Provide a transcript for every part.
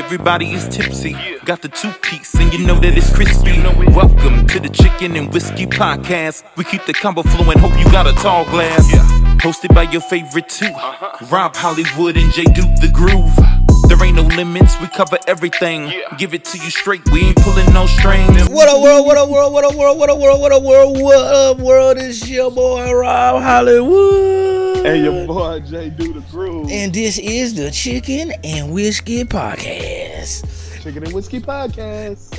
everybody is tipsy. Got the 2-piece, and you know that it's crispy. Welcome to the Chicken and Whiskey Podcast. We keep the combo flowing, hope you got a tall glass. Hosted by your favorite two, Rob Hollywood and J Duke the Groove. There ain't no limits, we cover everything. Give it to you straight, we ain't pulling no strings. What up, world? What up, world? What up, world? What up, world? What up, world? What up, world? It's your boy, Rob Hollywood. And your boy, J Duke the Groove. And this is the Chicken and Whiskey Podcast. Chicken and Whiskey Podcast.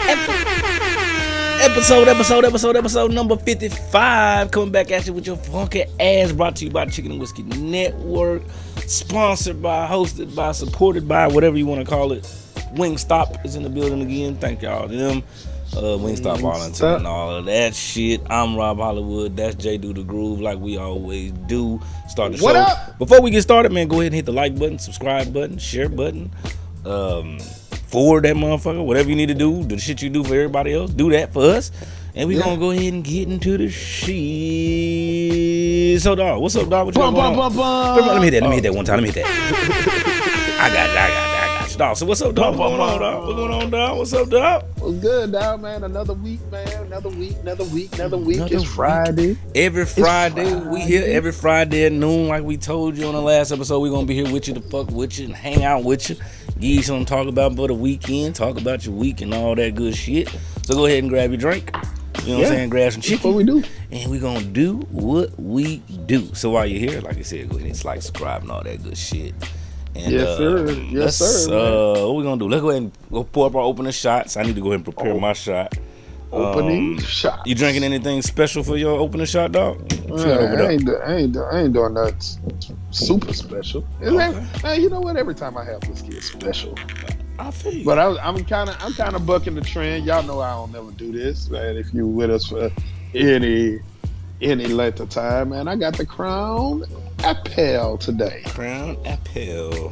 Episode number 55. Coming back at you with your funky ass. Brought to you by Chicken and Whiskey Network. Sponsored by, hosted by, supported by, whatever you want to call it. Wingstop is in the building again. Thank y'all to them. Wingstop volunteer and all of that shit. I'm Rob Hollywood. That's J Do the Groove, like we always do. Start the show. What up? Before we get started, man, go ahead and hit the like button, subscribe button, share button. Forward that motherfucker. Whatever you need to do, the shit you do for everybody else, do that for us. And we gonna go ahead and get into the shit. So, dog, what's up, dog? What you going on? Let me hit that one time. Let me hit that. I got you, dog. So, what's up, dog? What's going on, dog? What's going on, dog? What's up, dog? What's good, dog, man? Another week, man. Another week. It's Friday. Every Friday, we here every Friday at noon, like we told you on the last episode. We're gonna be here with you to fuck with you and hang out with you. Give you something to talk about for the weekend, talk about your week and all that good shit. So go ahead and grab your drink. You know what I'm saying? Grab some chicken. That's what we do. And we're going to do what we do. So while you're here, like I said, go ahead and like, subscribe and all that good shit. And, yes, sir. Yes, sir. What we going to do? Let's go ahead and go pour up our opening shots. I need to go ahead and prepare my shot. Opening shot. You drinking anything special for your opening shot, dog? I ain't doing nothing super special. Man, you know what? Every time I have whiskey, it's special. I feel you. But I'm kind of bucking the trend. Y'all know I don't never do this, man. If you with us for any length of time, man, I got the Crown Apple today. Crown Apple.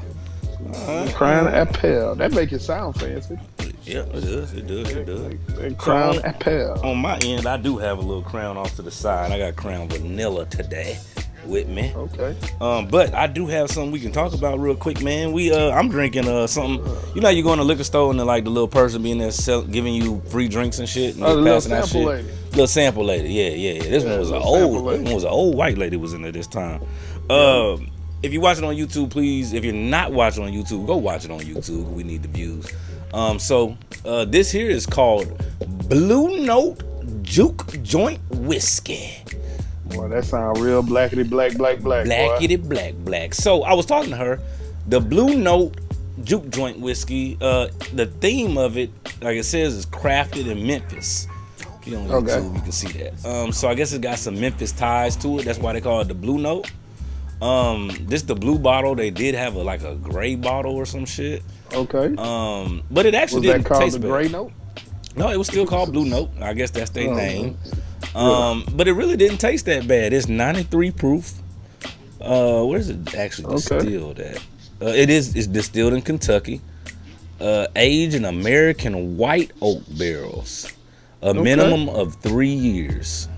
Crown Apple. That make it sound fancy. Yeah, it does. Crown Apple. On my end, I do have a little Crown off to the side. I got Crown Vanilla today with me. Okay. But I do have something we can talk about real quick, man. I'm drinking something. You know, you go in the liquor store and the little person being there giving you free drinks and shit, and the little passing out sample shit. lady. Little sample lady. Yeah. This one was an old white lady was in there this time. If you watch it on YouTube, please. If you're not watching on YouTube, go watch it on YouTube. We need the views. So this here is called Blue Note Juke Joint Whiskey. Boy, that sound real blackity black. Blackity black. So I was talking to her. The Blue Note Juke Joint Whiskey. The theme of it, like it says, is crafted in Memphis. If you on YouTube, you can see that. So I guess it got some Memphis ties to it. That's why they call it the Blue Note. This the blue bottle. They did have a gray bottle or some shit. Okay. But it actually didn't taste bad. Was that called the gray note? No, it was still called Blue Note. I guess that's their name. But it really didn't taste that bad. It's 93 proof. Where is it actually distilled at? It's distilled in Kentucky. Aged in American white oak barrels. A minimum of 3 years.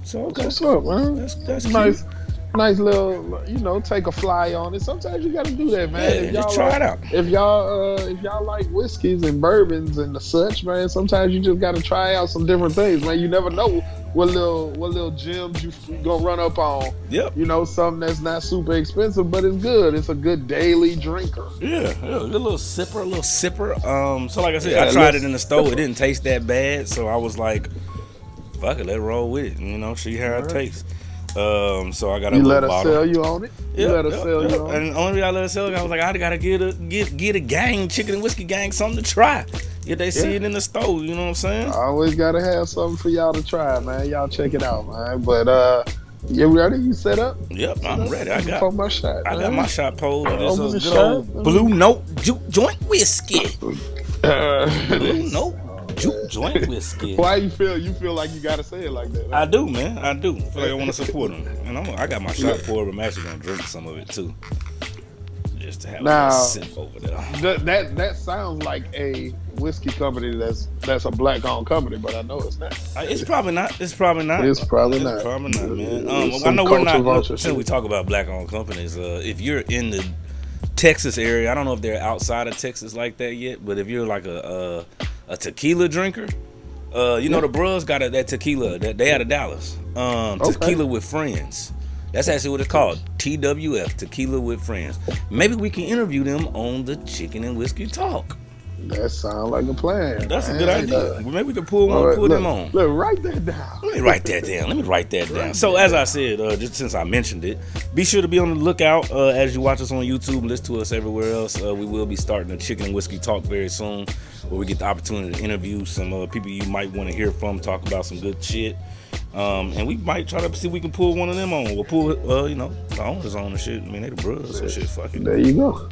So what's up, man? That's nice. Nice little, take a fly on it. Sometimes you got to do that, man. Yeah, just try it out. If y'all like whiskeys and bourbons and the such, man, sometimes you just got to try out some different things, man. You never know what little gems you gonna run up on. Yep. Something that's not super expensive, but it's good. It's a good daily drinker. Yeah, a little sipper. So like I said, I tried it in the store. It didn't taste that bad, so I was like, fuck it, let's roll with it. See how it tastes. So I got a little bottle. You let us sell you on it? You let us sell you on it? And the only reason I let us sell you, I was like, I gotta get a gang, Chicken and Whiskey gang, something to try. If they see it in the store, you know what I'm saying? I always gotta have something for y'all to try, man. Y'all check it out, man. But you ready? You set up? Yep, I'm ready. I got my shot. I got my shot pulled. It's a good old Blue Note Juke Joint Whiskey. Blue Note Juke Joint Whiskey. Why you feel like you gotta say it like that? I do, man. I do. I feel like I want to support them. And I got my shot poured, but I'm actually gonna drink some of it too. Just to have a sip over there. That sounds like a whiskey company that's a black owned company, but I know it's not. It's probably not. It's probably not, man. I know we're not. Since we talk about black owned companies, if you're in the Texas area. I don't know if they're outside of Texas like that yet, but if you're like a tequila drinker, you know the bros got that tequila that they out of Dallas. Tequila with Friends. That's actually what it's called. TWF, Tequila with Friends. Maybe we can interview them on the Chicken and Whiskey Talk. That sounds like a plan. That's a good idea. Maybe we can pull them on. Look, write that down. Let me write that down. So as I said, just since I mentioned it, be sure to be on the lookout as you watch us on YouTube, listen to us everywhere else. We will be starting a Chicken and Whiskey Talk very soon, where we get the opportunity to interview some people you might want to hear from, talk about some good shit. And we might try to see if we can pull one of them on. We'll pull, the owners on and shit. I mean, they the brothers, so shit, fuck it. There you go.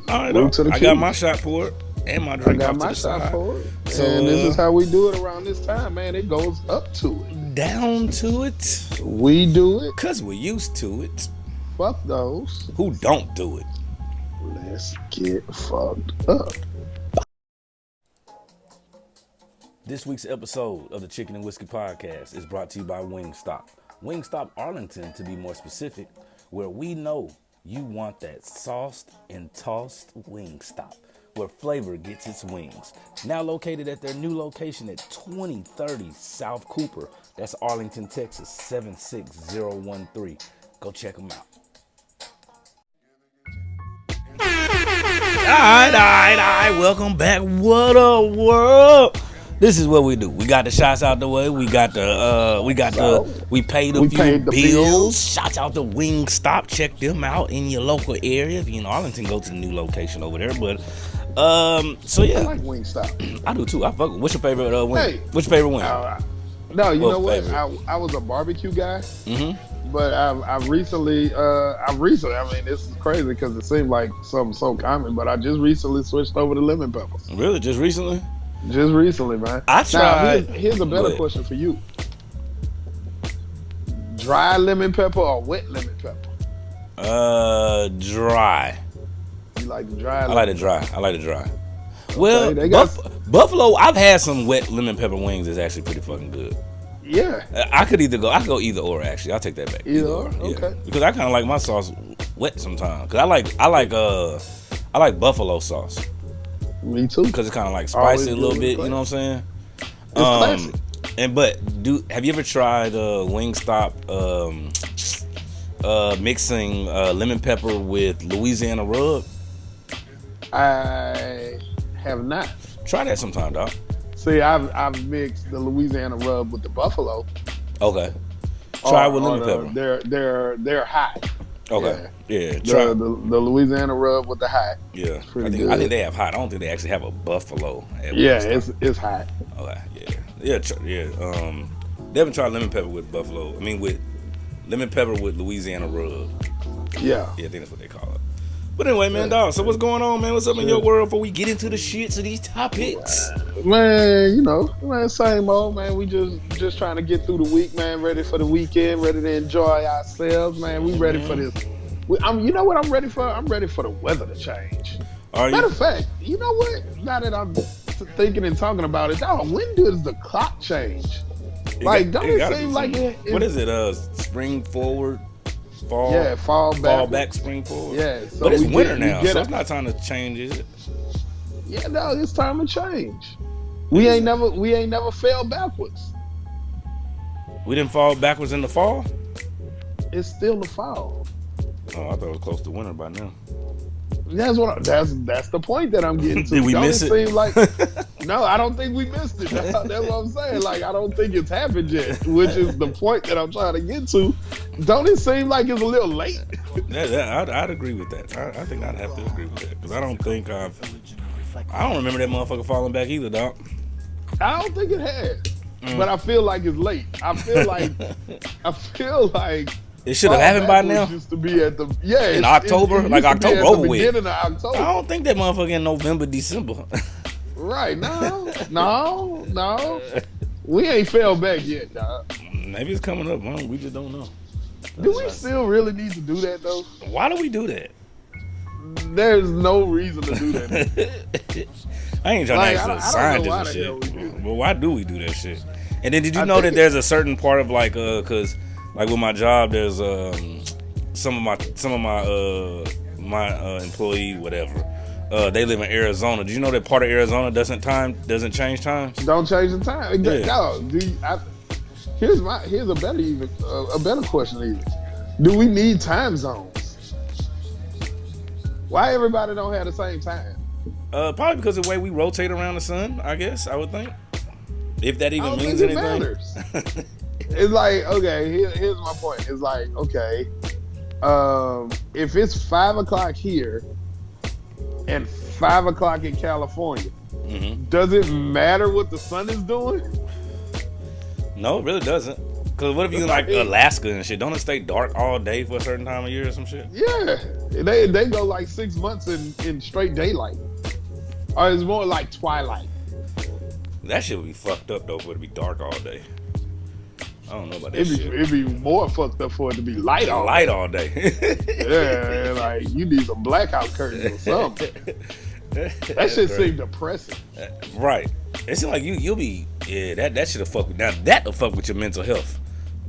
All right, I got my shot for it. And my drink I got off my to the shot side. for it. So, and this is how we do it around this time, man. It goes up to it. Down to it. We do it. Because we're used to it. Fuck those who don't do it. Let's get fucked up. This week's episode of the Chicken and Whiskey Podcast is brought to you by Wingstop. Wingstop Arlington, to be more specific, where we know you want that sauced and tossed Wingstop, where flavor gets its wings. Now located at their new location at 2030 South Cooper. That's Arlington, Texas, 76013. Go check them out. All right. Welcome back. What up, world? This is what we do. We got the shots out the way. We paid a few bills. Shots out to Wingstop. Check them out in your local area. If you're in Arlington, go to the new location over there. But so yeah, I like Wingstop. I do too. I fuck. What's your favorite wing? Hey, What's your favorite wing? No, you know what? Favorite? I was a barbecue guy. Mm-hmm. But I recently, I mean, this is crazy because it seemed like something so common, but I just recently switched over to lemon pepper. Really? Just recently? Just recently, man. I tried. Now, here's a better question for you. Dry lemon pepper or wet lemon pepper? Dry. You like the dry? I like the dry. Okay, Well, Buffalo, I've had some wet lemon pepper wings that's actually pretty fucking good. Yeah. I could go either or, actually. I'll take that back. Either or? Okay. Yeah. Because I kind of like my sauce wet sometimes. Because I like buffalo sauce. Me too. Because it's kind of like spicy a little bit, you know what I'm saying? It's classic. Have you ever tried Wingstop mixing lemon pepper with Louisiana rub? I have not. Try that sometime, dog. See, I've mixed the Louisiana rub with the buffalo. Okay. Try it with lemon pepper. They're hot. Okay. Yeah. Try the Louisiana rub with the hot. Yeah. I think they have hot. I don't think they actually have a buffalo. It's hot. Okay. Yeah. They haven't tried lemon pepper with buffalo. I mean, with lemon pepper with Louisiana rub. Yeah. Yeah, I think that's what they call it. But anyway, man, dog. So what's going on, man? What's up in your world before we get into the shits of these topics? Man, same old, man. We just trying to get through the week, man. Ready for the weekend, ready to enjoy ourselves, man. We ready for this. You know what I'm ready for? I'm ready for the weather to change. Matter of fact, you know what? Now that I'm thinking and talking about it, dog, when does the clock change? Don't it seem like it? What is it? Spring forward? Fall? Yeah, fall back, spring forward. Yeah, so but it's winter now, so it's not time to change, is it? Yeah, no, it's time to change. We ain't never fell backwards. We didn't fall backwards in the fall? It's still the fall. Oh, I thought it was close to winter by now. That's the point that I'm getting to. Did we miss it? Seem like, no, I don't think we missed it. That's what I'm saying. Like, I don't think it's happened yet, which is the point that I'm trying to get to. Don't it seem like it's a little late? Yeah, I'd agree with that. I think I'd have to agree with that because I don't remember that motherfucker falling back either, dog. I don't think it has, but I feel like it's late. I feel like. It should have happened by now. Used to be at in October, like October over with. Beginning of October. I don't think that motherfucker in November, December. Right? No. We ain't fell back yet, dog. Maybe it's coming up. We just don't know. Do we still really need to do that though? Why do we do that? There's no reason to do that. I ain't trying to ask the scientists and shit. But why do we do that shit? And then did you know that there's a certain part of like, cause like with my job, there's some of my my employee, whatever. They live in Arizona. Do you know that part of Arizona doesn't change times? Don't change the time. Yeah. No, here's a better question even. Do we need time zones? Why everybody don't have the same time? Probably because of the way we rotate around the sun, I guess, I would think. If that even means anything. Matters. It's like, okay, here's my point. It's like, okay, if it's 5 o'clock here and 5 o'clock in California, does it matter what the sun is doing? No, it really doesn't. Because what if you in like Alaska and shit? Don't it stay dark all day for a certain time of year or some shit? Yeah, they go like 6 months in straight daylight, or it's more like twilight. That shit would be fucked up though for it to be dark all day. I don't know about that shit. It'd be more fucked up for it to be light all day. Yeah, like you need some blackout curtains or something. That shit seems depressing. Right. It seems like you'll be that shit'll fuck with now. That'll fuck with your mental health.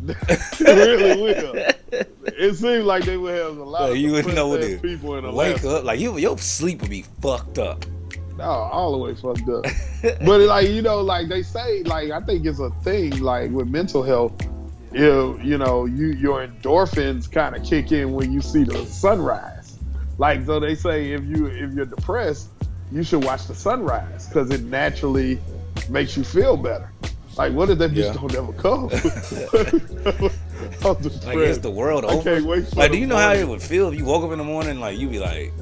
It really will. It seems like they would have a lot of you would know what it people in wake up like your sleep would be fucked up. No, all the way fucked up. But like, you know, like they say, like I think it's a thing like with mental health. Your endorphins kind of kick in when you see the sunrise. Like so they say if you're depressed, you should watch the sunrise because it naturally makes you feel better. Like what if that bitch don't ever come? Like is the world over? I can't wait for like do you know how it would feel if you woke up in the morning like you be like,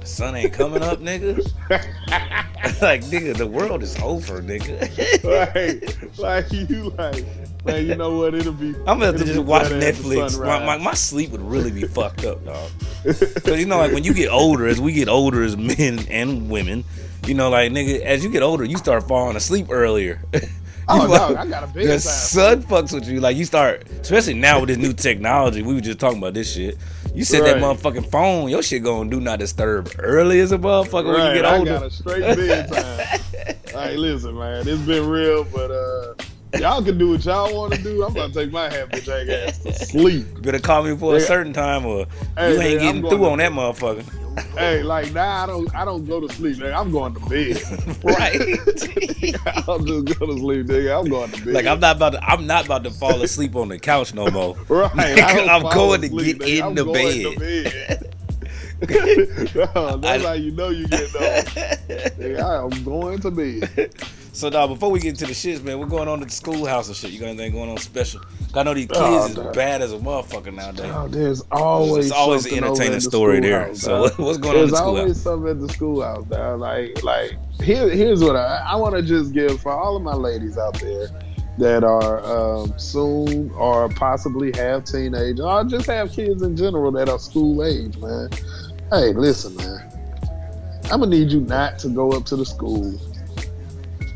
the sun ain't coming up, nigga? Like nigga, the world is over, nigga. Man, you know what? It'll be. I'm gonna have to just watch Netflix. My sleep would really be fucked up, dog. Cause you know, like when you get older, as we get older as men and women, you know, like nigga, as you get older, you start falling asleep earlier. Oh no, I got a big the sun fucks with you. Like you start, especially now with this new technology. We were just talking about this shit. You set that motherfucking phone, your shit gonna do not disturb early as a motherfucker when you get older. I got a straight bedtime. Hey, listen, man, it's been real, but y'all can do what y'all want to do. I'm about to take my happy jack ass to sleep. You better call me for a certain time, or you ain't getting through on that motherfucker. Hey, like now I don't go to sleep, nigga. I'm going to bed. Right. I'll just go to sleep, nigga. I'm going to bed. Like I'm not about to fall asleep on the couch no more. Right. I'm going to get in the bed. That's how you know you get old. I am going to bed. So now, before we get into the shits, man, we're going on to the schoolhouse and shit. You got anything going on special? I know these kids is bad as a motherfucker nowadays. Oh, there's always an entertaining story there. So what's going on in the schoolhouse? There's always something at the schoolhouse, dog. Like here's what I want to just give for all of my ladies out there that are soon or possibly have teenagers or just have kids in general that are school age, man. Hey, listen, man. I'm gonna need you not to go up to the school.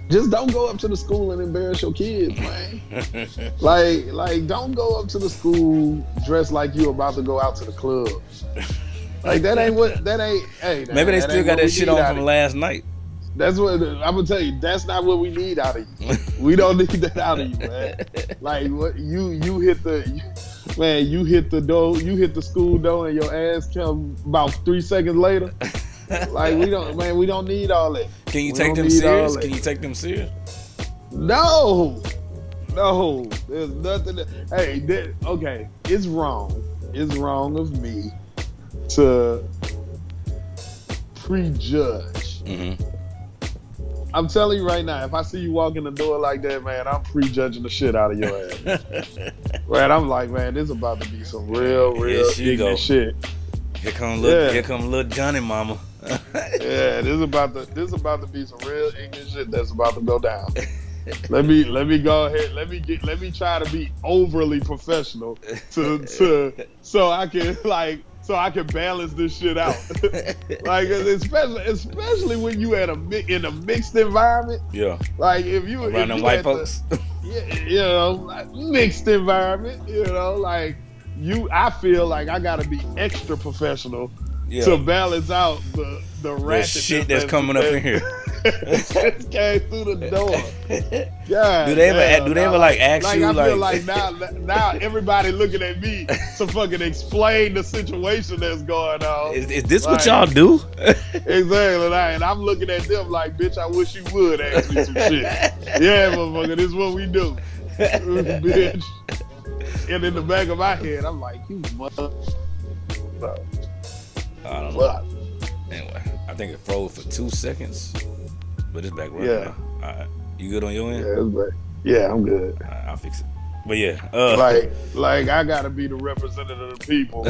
Just don't go up to the school and embarrass your kids, man. like don't go up to the school dressed like you about to go out to the club. Like hey. Maybe they still got that shit on from last night. That's what I'm gonna tell you. That's not what we need out of you. We don't need that out of you, man. Like what you hit the door, you hit the school door, and your ass come about 3 seconds later. Like we don't need all that. Can you take them serious? Can you take them serious? No. There's nothing. Okay. It's wrong. It's wrong of me to prejudge. Mm-hmm. I'm telling you right now, if I see you walk in the door like that, man, I'm prejudging the shit out of your ass. Man, I'm like, man, this is about to be some real ignorant shit. Here come little Johnny mama. Yeah, this is about to be some real ignorant shit that's about to go down. Let me go ahead. Let me try to be overly professional so I can balance this shit out. Like especially when you in a mixed environment. Yeah. Like if you around them white folks. Like mixed environment. Like I feel like I gotta be extra professional to balance out the ratchet shit that's coming up in here. Just came through the door. God, do they ever like ask you I feel like now everybody looking at me to fucking explain the situation that's going on. Is this what y'all do? Exactly, and I'm looking at them like, bitch, I wish you would ask me some shit. Yeah, motherfucker, this is what we do, bitch. And in the back of my head, I'm like, you mother. I don't know. Anyway, I think it froze for 2 seconds, but it's back running now. All right. You good on your end? Yeah, it's back. Yeah, I'm good. All right, I'll fix it. But yeah, like I gotta be the representative of the people,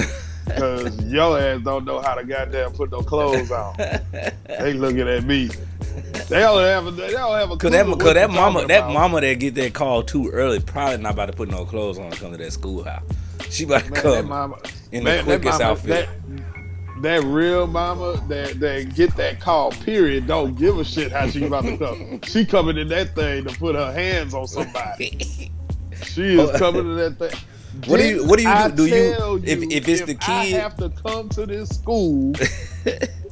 because your ass don't know how to goddamn put no clothes on. They looking at me. They don't have a cause that mama that get that call too early probably not about to put no clothes on to come to that schoolhouse. She about to come in the quickest outfit. That real mama that get that call, period, don't give a shit how she about to come. She coming in that thing to put her hands on somebody. She is coming to that thing. What do you do? Do you if it's the kid? I have to come to this school.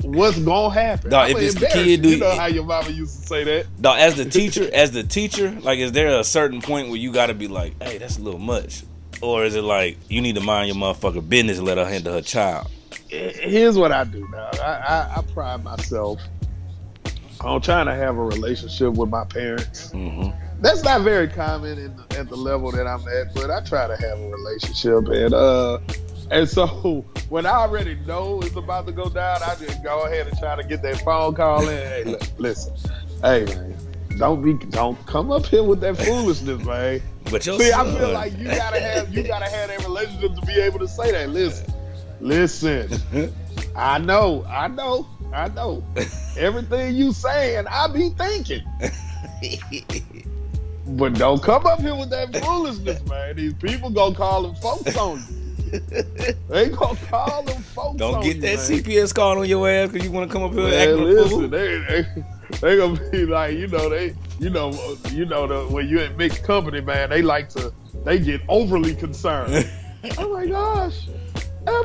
What's gonna happen? Dog, if it's the kid, you know how your mama used to say that. Dog, as the teacher, like, is there a certain point where you got to be like, hey, that's a little much, or is it like you need to mind your motherfucker business and let her handle her child? Here's what I do, dog. I pride myself on trying to have a relationship with my parents. Mm-hmm. That's not very common at the level that I'm at, but I try to have a relationship, and so when I already know it's about to go down, I just go ahead and try to get that phone call in. Hey, listen, hey man, don't come up here with that foolishness, man. But see, I feel like you gotta have that relationship to be able to say that. Listen, I know. Everything you saying, I be thinking. But don't come up here with that foolishness, man. These people gonna call them folks on you. They gonna call them folks don't on get you, that man. CPS call on your ass because you want to come up here and act listen, they gonna be like, when you're in mixed company, man, they get overly concerned. Oh my gosh. Are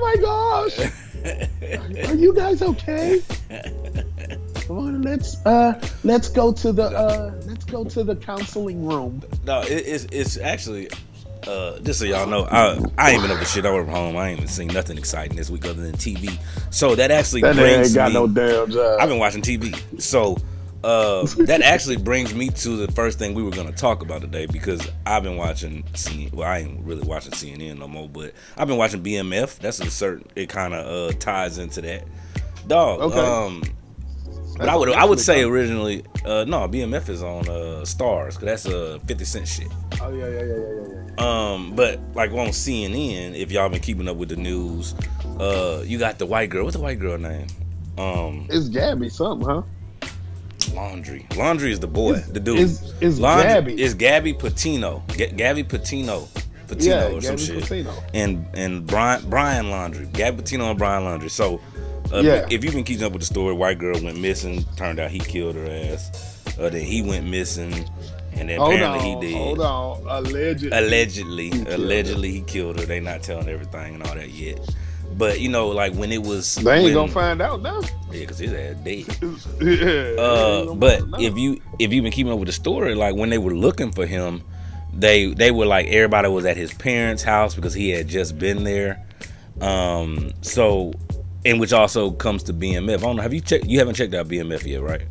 you guys okay? Come on, let's go to the counseling room. No, it's actually just so y'all know, I ain't been up to shit. I work from home. I ain't even seen nothing exciting this week other than TV. So that actually brings ain't got me. No damn job. I've been watching TV. So that actually brings me to the first thing we were gonna talk about today, because I've been watching I ain't really watching CNN no more, but I've been watching BMF. That's it kind of ties into that. Dog. Okay. But I would say originally, no, BMF is on Stars, because that's 50 Cent shit. Oh yeah. But like on CNN, if y'all been keeping up with the news, you got the white girl. What's the white girl name? It's Gabby something, huh? Laundry is the boy, the dude. Is Gabby? Is Gabby Patino? Gabby Patino or Gabby some shit. Patino. And Brian Laundry, Gabby Patino and Brian Laundry. So if you've been keeping up with the story, white girl went missing. Turned out he killed her ass. Then he went missing, and then apparently he did. Hold on, allegedly he killed her. They not telling everything and all that yet. But like when it was, they ain't gonna find out now. Yeah, because his ass dead. Yeah. But if you've been keeping up with the story, like when they were looking for him, they were like, everybody was at his parents' house because he had just been there. So, and which also comes to BMF. I don't know. Have you checked? You haven't checked out BMF yet, right?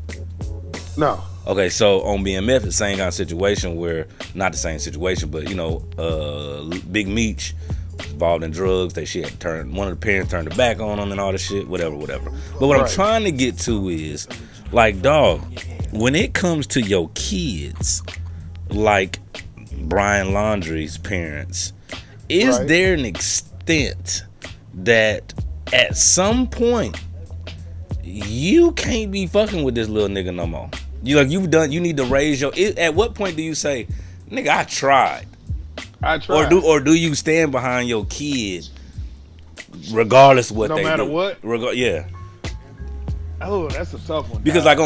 No. Okay, so on BMF, it's the same kind of situation where, not the same situation, but Big Meech involved in drugs. They shit turned, one of the parents turned their back on him and all this shit, whatever. But what I'm trying to get to is, like, dog, when it comes to your kids, like Brian Laundrie's parents, is there an extent that at some point you can't be fucking with this little nigga no more? You need to raise your. At what point do you say, nigga, I tried? Or do you stand behind your kid regardless of what they do? No matter what? Yeah. Oh, that's a tough one. Because like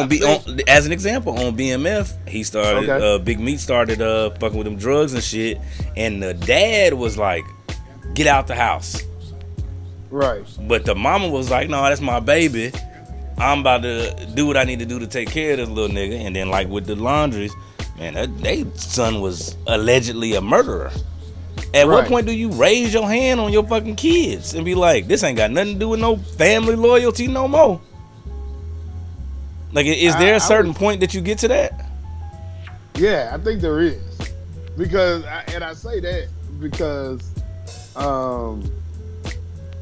as an example, on BMF, he started Big Meat started fucking with them drugs and shit, and the dad was like, get out the house. Right. But the mama was like, no, that's my baby. I'm about to do what I need to do to take care of this little nigga. And then like with the laundries, man, they son was allegedly a murderer. At what point do you raise your hand on your fucking kids and be like, this ain't got nothing to do with no family loyalty no more? Like, is there a certain point that you get to that? Yeah, I think there is. Because, I say that because,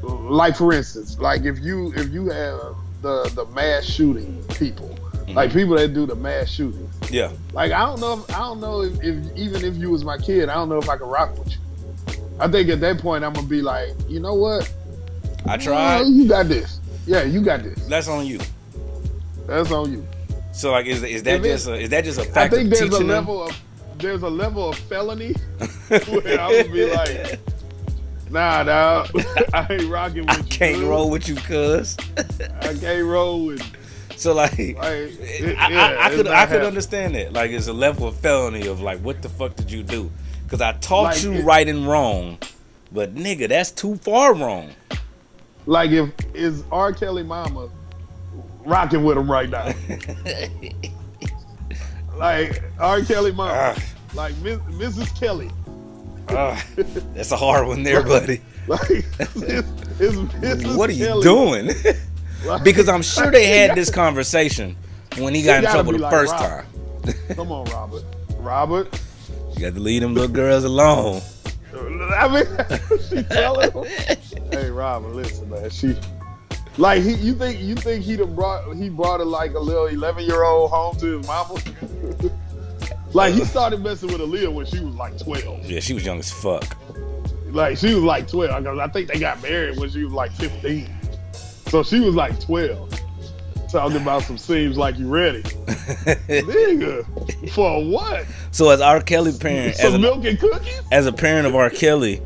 like for instance, like if you have the mass shooting people, like people that do the mass shootings. Yeah. Like I don't know if even if you was my kid, I don't know if I could rock with you. I think at that point I'm gonna be like, you know what? I tried. You got this. Yeah, you got this. That's on you. That's on you. So like, is that just a fact? I think of there's a them? level of felony where I would be like, nah, dog, I ain't rocking with you. I can't roll with you, cuz. I can't roll with you. So like I could understand that. Like, it's a level of felony of like, what the fuck did you do? Because I taught you right and wrong, but nigga, that's too far wrong. Like, is R. Kelly mama rocking with him right now? Like R. Kelly mama, like Mrs. Kelly. That's a hard one there, buddy. Like, it's Mrs. What are you Kelly doing? Like, because I'm sure they had this conversation when he got in trouble the first time. Come on, Robert. You got to leave them little girls alone. I mean, she telling him, "Hey, Robert, listen, man. You think he brought her like a little 11-year-old home to his mama? Like, he started messing with Aaliyah when she was like 12. Yeah, she was young as fuck. Like, she was like 12. I think they got married when she was like 15. So she was like 12. Talking about some seems like you ready. Nigga, for what? So as R. Kelly parent, milk and cookies? As a parent of R. Kelly,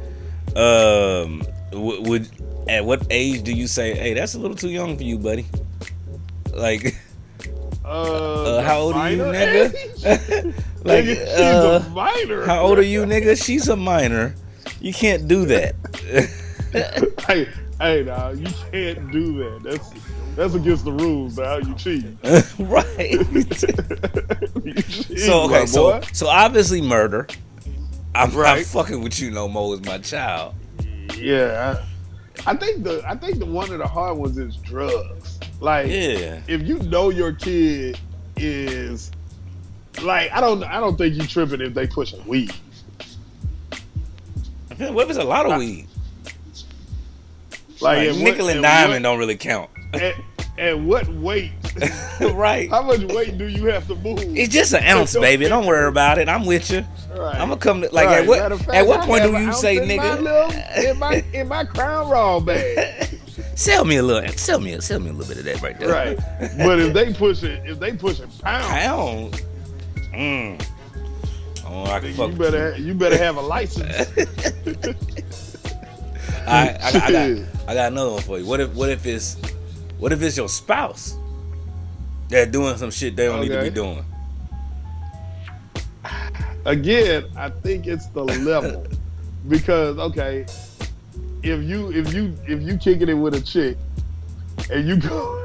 would at what age do you say, hey, that's a little too young for you, buddy? Like, how old are you, nigga? Like, she's a minor. How old are you, nigga? She's a minor. You can't do that. Hey, now you can't do that. That's against the rules. Now you cheat. Right. You cheat, so okay, boy. so obviously murder. I'm not fucking with you no more as my child. Yeah, I think the one of the hard ones is drugs. Like, if you know your kid is like, I don't think you tripping if they pushing weed. What if it's a lot of weed? Like nickel and diamond don't really count. At what weight? Right. How much weight do you have to move? It's just an ounce, baby. Don't worry about it. I'm with you. Right. I'm gonna come to, like, right. at what point do you say, nigga? In my Crown Royal bag. Sell me a little bit of that right there. Right. But if they pushing pounds. Oh, I can fuck you better have a license. I got another one for you. What if it's your spouse that doing some shit they don't need to be doing? Again, I think it's the level. Because if you kicking it with a chick and you go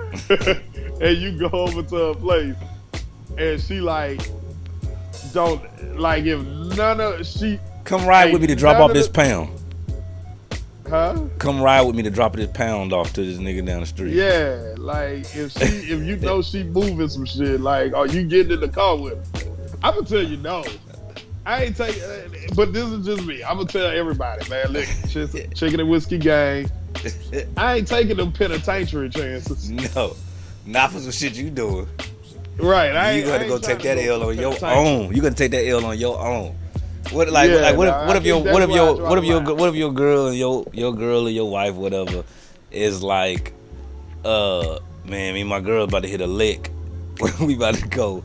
and you go over to her place and she like don't like, if none of she come ride with me to drop off this pound. Huh? Come ride with me to drop this pound off to this nigga down the street. Yeah, like if you know she moving some shit, like, are you getting in the car with her? I'm gonna tell you no. I ain't take, but this is just me. I'm gonna tell everybody, man. Look, Chicken and Whiskey Gang. I ain't taking them penitentiary chances. No, not for some shit you doing. Right, you gotta go take that L on your own. You gotta take that L on your own. What if your girl and your girl or your wife, whatever, is like, man, me and my girl about to hit a lick. We about to go.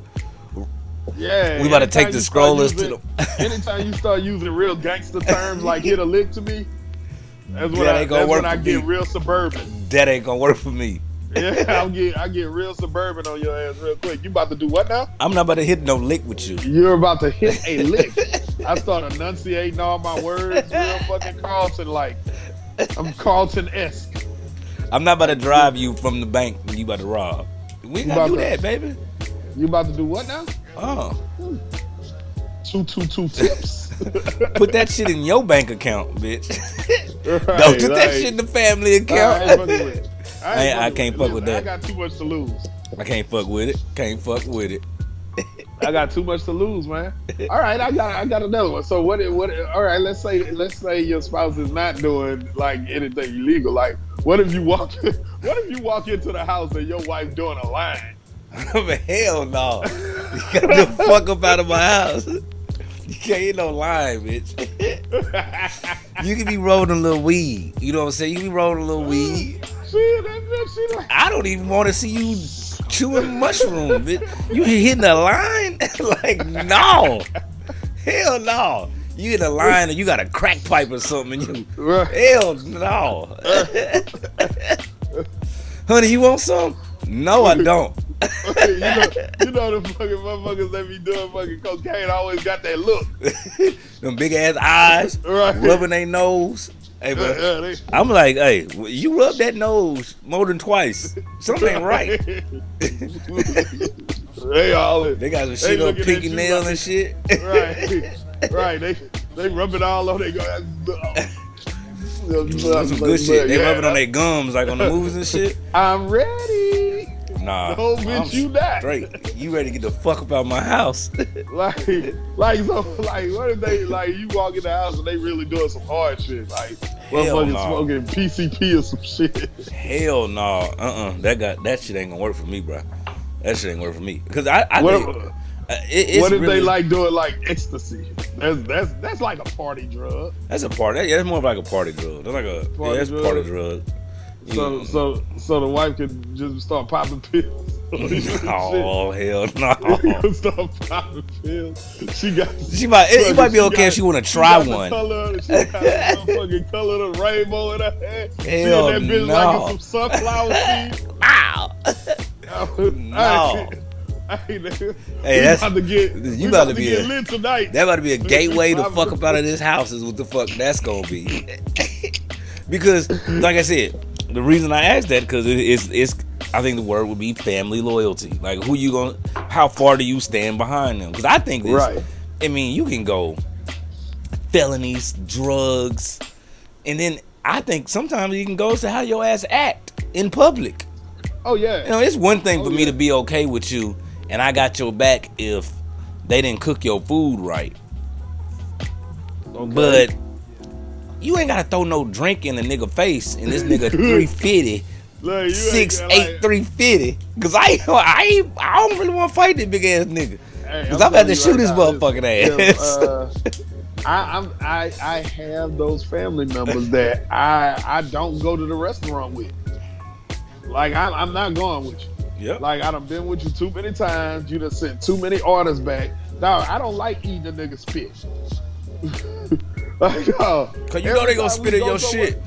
Yeah, we about to take the strollers to the. Anytime you start using real gangster terms like "hit a lick" to me, that's when I get real suburban. That ain't gonna work for me. Yeah, I get real suburban on your ass real quick. You about to do what now? I'm not about to hit no lick with you. You're about to hit a lick. I start enunciating all my words real fucking Carlton like. I'm Carlton-esque. I'm not about to drive you from the bank when you about to rob. We ain't gotta do that, baby. You about to do what now? Oh. 222 tips. Put that shit in your bank account, bitch. Right, Don't put that shit in the family account. I can't fuck with that. I got too much to lose. I can't fuck with it. Can't fuck with it. I got too much to lose, man. All right, I got another one. So what? All right, let's say your spouse is not doing like anything illegal. Like, what if you walk into the house and your wife doing a line? Hell no. You got the fuck up out of my house. You can't eat no line, bitch. You can be rolling a little weed. You know what I'm saying? You can be rolling a little weed. I don't even want to see you chewing mushroom, bitch. You hitting a line? Like, no. Hell no. You hit a line and you got a crack pipe or something. And you, hell no. Honey, you want some? No, I don't. you know the fucking motherfuckers that be doing fucking cocaine always got that look. Them big ass eyes, right, rubbing their nose. Hey, bro, I'm like, hey, you rub that nose more than twice. Something ain't right. They got some shit on pinky nail and shit. Right. They rub it all on. They go. Some good shit. They rub it on their gums like on the movies and shit. I'm ready. Nah, no, bitch, you not. Straight. You ready to get the fuck up out my house? like, what if they like you walk in the house and they really doing some hard shit, like motherfucking smoking PCP or some shit? Hell no, that shit ain't gonna work for me, bro. That shit ain't work for me because I think. What if they like doing like ecstasy? That's like a party drug. That's a party. Yeah, that's more like a party drug. That's like a party drug. So the wife could just start popping pills. Oh hell no! Start popping pills. It might be okay if she want to try one. She got the fucking color of the rainbow in her hair. Hell that bitch no! like some sunflower seeds. Wow! No. Hey, that's about to get lit tonight. That about to be a gateway to fuck up out of this house is what the fuck that's gonna be. Because, like I said, the reason I asked that because it's I think the word would be family loyalty. Like, how far do you stand behind them? Because I think this. Right. I mean, you can go felonies, drugs, and then I think sometimes you can go to how your ass act in public. Oh yeah. You know, it's one thing for me to be okay with you. And I got your back if they didn't cook your food right. Okay. But you ain't gotta throw no drink in a nigga face and this nigga 350, 6'8", 350. Cause I don't really want to fight this big ass nigga. Cause I'm about to shoot his motherfucking ass. I have those family members that I don't go to the restaurant with. Like I'm not going with you. Yep. Like I done been with you too many times. You done sent too many orders back. Dog, I don't like eating a nigga spit. Like, dog, cause you know they gonna spit in your shit.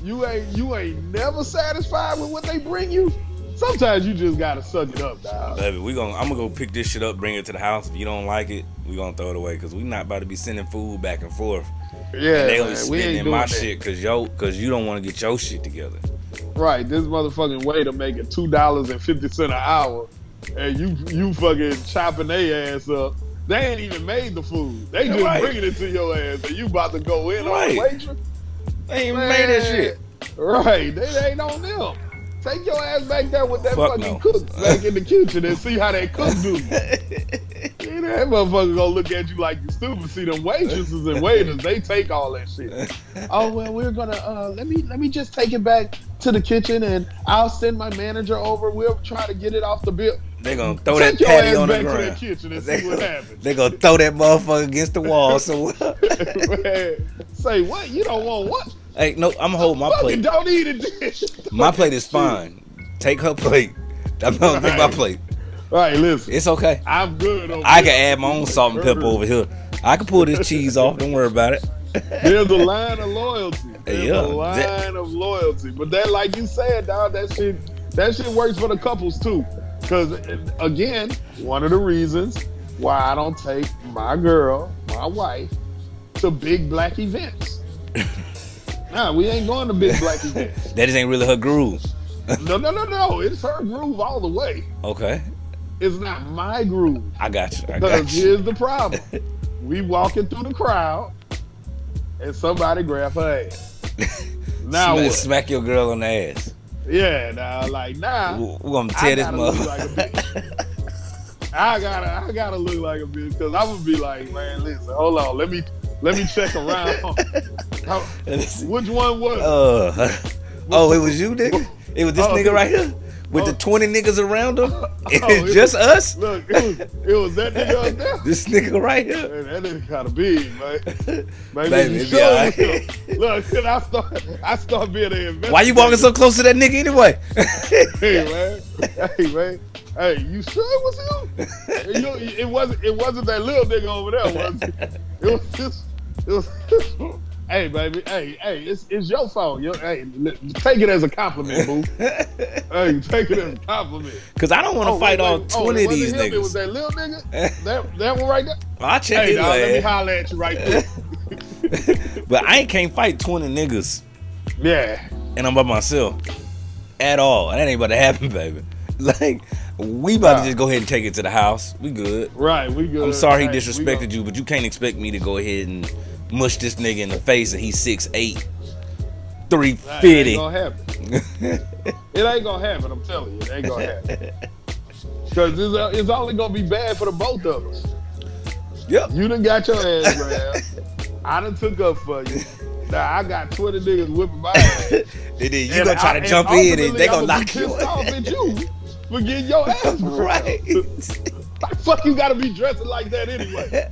You ain't never satisfied with what they bring you. Sometimes you just gotta suck it up, dog. Baby, I'm gonna go pick this shit up, bring it to the house. If you don't like it, we gonna throw it away. Cause we not about to be sending food back and forth. Yeah, and they gonna be spitting in my shit cause you don't want to get your shit together. Right, this motherfucking way to make it $2.50 an hour, and you fucking chopping their ass up. They ain't even made the food. They just bringing it to your ass, and you about to go in on the waitress. They ain't even made that shit. Right, they ain't on them. Take your ass back there with that fucking cook back in the kitchen and see how that cook do. That motherfucker gonna look at you like you stupid. See them waitresses and waiters, they take all that shit. Oh well, we're gonna let me just take it back to the kitchen and I'll send my manager over. We'll try to get it off the bill. They gonna throw that patty on the ground. To that kitchen and see what happens. They gonna throw that motherfucker against the wall. So say what? You don't want what? Hey, no, I'm gonna hold my plate. Don't eat it. My plate is fine. Take her plate. I'm gonna take my plate. All right, listen. It's okay. I'm good. I can add my own salt and pepper over here. I can pull this cheese off. Don't worry about it. There's a line of loyalty. There's a line of loyalty. But that, like you said, dog, that shit works for the couples too. Because again, one of the reasons why I don't take my girl, my wife, to big black events. Nah, we ain't going to Big Black events. That just ain't really her groove. No. It's her groove all the way. Okay. It's not my groove. I got you. Because here's the problem. We walking through the crowd and somebody grab her ass. Now what? Smack your girl on the ass. Yeah, nah. We're gonna tear this motherfucker. I gotta look like a bitch because I'm gonna be like, man, listen, hold on, let me check around. Which one was it? It was you, nigga? It was this nigga right here? With the 20 niggas around him? Just us? Look, it was that nigga up there. This nigga right here? Man, that nigga kinda big, man. Baby, you sure right. Look, I start being an investigator. Why you walking so close to that nigga anyway? Hey, man. Hey, you sure it was him? It wasn't that little nigga over there, was it? It was hey, baby. Hey, it's your fault. Hey, take it as a compliment, boo. Hey, take it as a compliment. Cause I don't want to fight all 20 of these niggas. It was that little nigga. that one right there. I'll check it out. Let me holler at you right there. But I can't fight 20 niggas. Yeah. And I'm by myself. At all. That ain't about to happen, baby. Like, we about to just go ahead and take it to the house. We good. Right, we good. I'm sorry he disrespected you, but you can't expect me to go ahead and mush this nigga in the face and he's 6'8", 350. It ain't gonna happen. It ain't gonna happen, I'm telling you. It ain't gonna happen. Because it's only gonna be bad for the both of us. Yep. You done got your ass grabbed. I done took up for you. Now I got 20 niggas whipping my ass. And then you gonna try to jump in and they gonna knock you off at you for getting your ass right. Why the fuck you gotta be dressing like that anyway?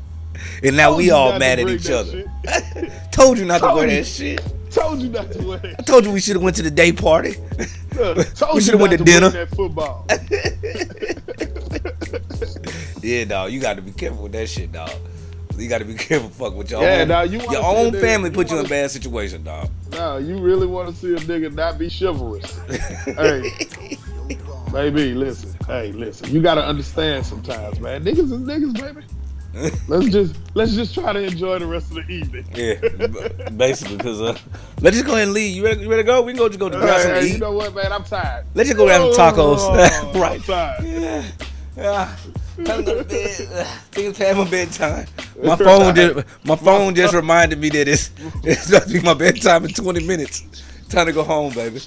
And now we all mad at each other. Told you not to wear that shit. Told you not to wear that. I told you we should have went to the day party. We should have went to dinner. That football. Yeah, dog. You got to be careful with that shit, dog. You got to be careful, fuck with your own. Dog, your own family put you in a bad situation, dog. No, you really want to see a nigga not be chivalrous. Hey, baby, listen. Hey, listen. You got to understand sometimes, man. Niggas is niggas, baby. Let's just try to enjoy the rest of the evening. Yeah, basically, because let's just go ahead and leave. You ready to go? We can go to grab something to eat. You know what, man? I'm tired. Let's just go grab some tacos. Right. I'm tired. Yeah. Time to go to bed. Think it's past my bedtime. My phone just reminded me that it's supposed to be my bedtime in 20 minutes. Time to go home, baby.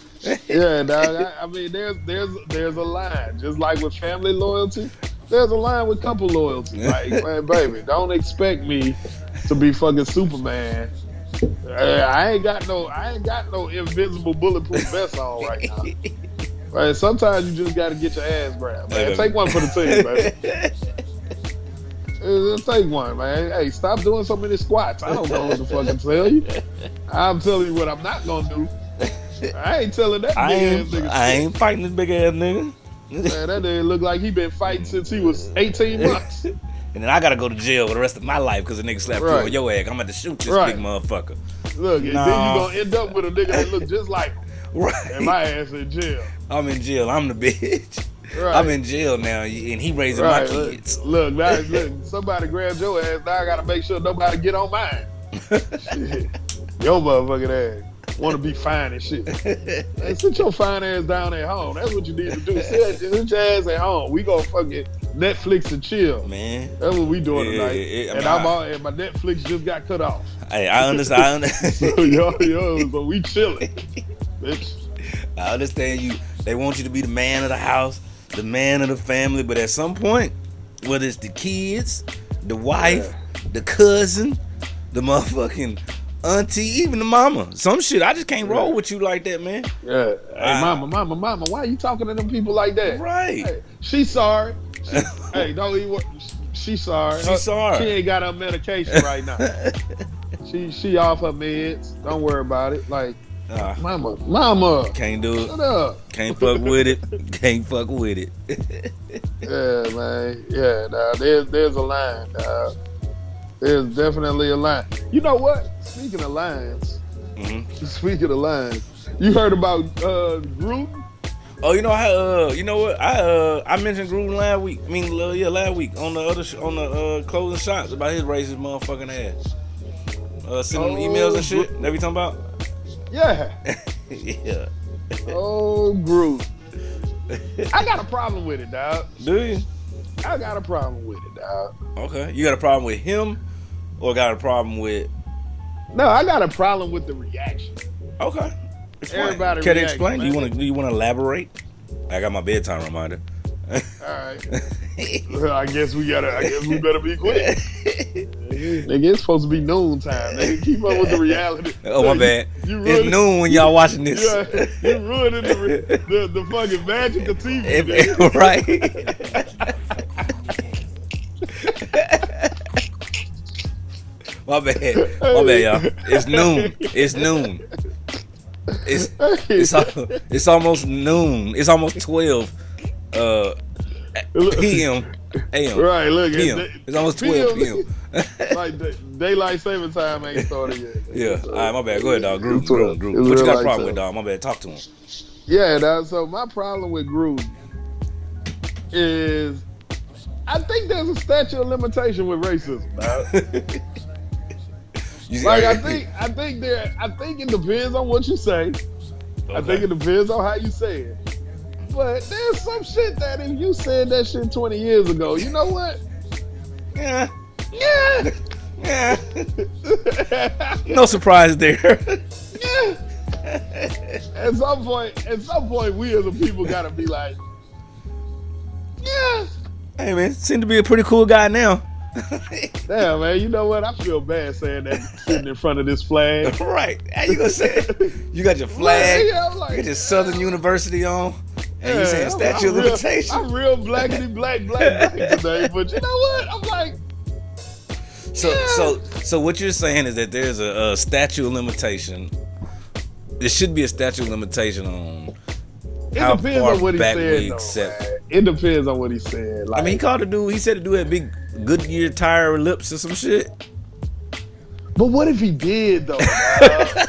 Yeah, dog. I mean, there's a line. Just like with family loyalty, there's a line with couple loyalty. Like, man, baby, don't expect me to be fucking Superman. I ain't got no invisible bulletproof vest on right now. Right, sometimes you just got to get your ass grabbed, man. Take one for the team, baby. Take one, man. Hey, stop doing so many squats. I don't know what to fucking tell you. I'm telling you what I'm not gonna do. I ain't telling that big ass nigga. I ain't fighting this big ass nigga. Man, that nigga look like he been fighting since he was 18 months. And then I gotta go to jail for the rest of my life because a nigga slapped you on your ass. I'm about to shoot this big motherfucker. Look, and then you gonna end up with a nigga that look just like him. Right. And my ass in jail. I'm in jail. I'm the bitch. Right. I'm in jail now, and he raising my kids. Look, somebody grabbed your ass. Now I gotta make sure nobody get on mine. Shit. Your motherfucking ass want to be fine and shit. Hey, sit your fine ass down at home. That's what you need to do. Sit your ass at home. We gonna fucking Netflix and chill, man. That's what we doing tonight. And my Netflix just got cut off. Hey, I understand. So we chilling, bitch. I understand you. They want you to be the man of the house, the man of the family, but at some point, whether it's the kids, the wife, the cousin, the motherfucking auntie, even the mama, some shit, I just can't roll with you like that, man. Yeah. Hey, mama, why are you talking to them people like that? Right. Hey, she's sorry. Hey, don't even. She's sorry. She's sorry. She ain't got her medication right now. She off her meds. Don't worry about it. Like, mama. Can't do it. Shut up. Can't fuck with it. Can't fuck with it. Yeah, man. Yeah, dog. There's a line, dog. There's definitely a line. You know what? Speaking of lines, you heard about Gruden? Oh, you know what? I mentioned Gruden last week. Last week on the closing shots about his racist motherfucking ass. Sending emails and shit. That we talking about? Yeah. Yeah. Oh, Groot. I got a problem with it, dog. Do you? I got a problem with it, dog. Okay. You got a problem with him, or got a problem with? No, I got a problem with the reaction. Okay. Explain. Everybody Can you reacts, explain? man. Do you want to elaborate? I got my bedtime reminder. All right. I guess we better be quick. Nigga, it's supposed to be noon time. Nigga, keep up with the reality. Oh, my bad. It's noon when y'all watching this. You ruining the fucking magic of TV. Right. My bad, y'all. It's noon. It's almost noon. It's almost 12 p.m. a.m. Right, look. PM. It's almost 12 p.m. Like daylight saving time ain't started yet. Yeah. All right, my bad. Go ahead, dog. Groot. What you got a problem with, dog? My bad. Talk to him. Yeah, dog. So my problem with Groot is I think there's a statute of limitation with racism, dog. I think it depends on what you say. Okay. I think it depends on how you say it. But there's some shit that if you said that shit 20 years ago, you know what? Yeah. No surprise there. Yeah. At some point, we as a people gotta be like, yeah. Hey man, seem to be a pretty cool guy now. Damn, man, you know what? I feel bad saying that sitting in front of this flag. Right. How you gonna say it? You got your flag, like, you got your Southern University on, and you saying statute of limitation. I'm real blackity black today, but you know what? I'm like, So what you're saying is that there's a statute of limitation. There should be a statute of limitation on how far back we accept. It depends on what he said. Like, I mean, he called the dude. He said the dude had big Goodyear tire lips or some shit. But what if he did though?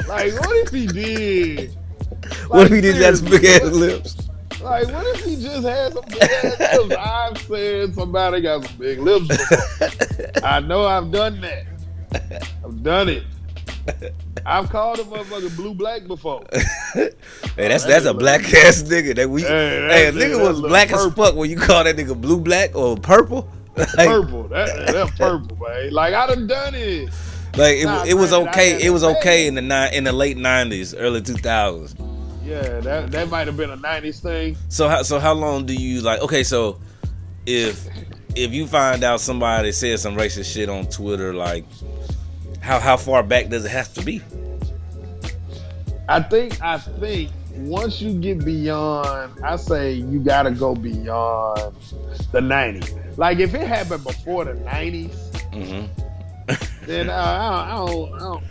Like, what if he did? Like, what if he did have some big ass lips? Like, what if he just had some big ass lips? I've said somebody got some big lips before. I know I've done that. I've done it. I've called a motherfucker blue black before. Hey, that's a black ass nigga. That a nigga was black as fuck when you call that nigga blue black or purple. Like, purple. That's purple, man. Like, I done it. Like it was okay. It was okay in the late 90s, early 2000s. Yeah, that might have been a 90s thing. So how long do you like? Okay, so if you find out somebody said some racist shit on Twitter, like how far back does it have to be? I think once you get beyond, I say you gotta go beyond the 90s. Like if it happened before the 90s, then I don't.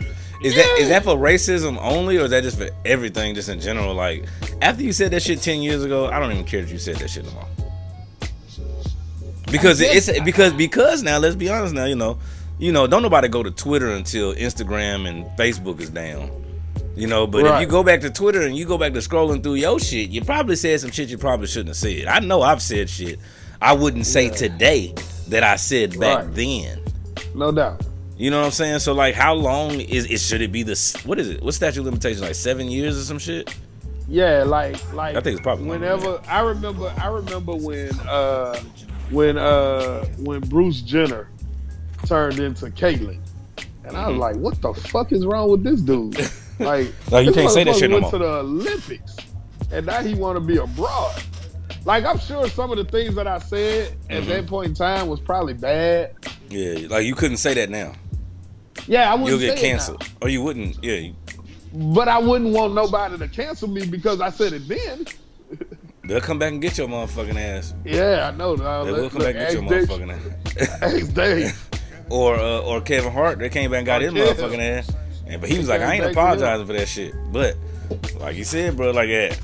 Is that for racism only, or is that just for everything, just in general? Like after you said that shit 10 years ago, I don't even care if you said that shit no more. Because because now, let's be honest now, you know, don't nobody go to Twitter until Instagram and Facebook is down. You know, but if you go back to Twitter and you go back to scrolling through your shit, you probably said some shit you probably shouldn't have said. I know I've said shit I wouldn't say today that I said back then. No doubt. You know what I'm saying? So like, how long should it be what is it? What statute of limitations? Like 7 years or some shit? Yeah, like I think it's probably whenever. I remember when Bruce Jenner turned into Caitlyn, and I was like, what the fuck is wrong with this dude? Like, no, you can't say that shit no more. Went to the Olympics, and now he want to be abroad. Like, I'm sure some of the things that I said at that point in time was probably bad. Yeah, like you couldn't say that now. Yeah, I wouldn't. You'll get canceled, or you wouldn't. Yeah. But I wouldn't want nobody to cancel me because I said it then. They'll come back and get your motherfucking ass. Yeah, I know. They will come back and get your motherfucking ass. Ask Dave. Or Kevin Hart, they came back and got his motherfucking ass. But he was like, I ain't apologizing for that shit. But like you said, bro, like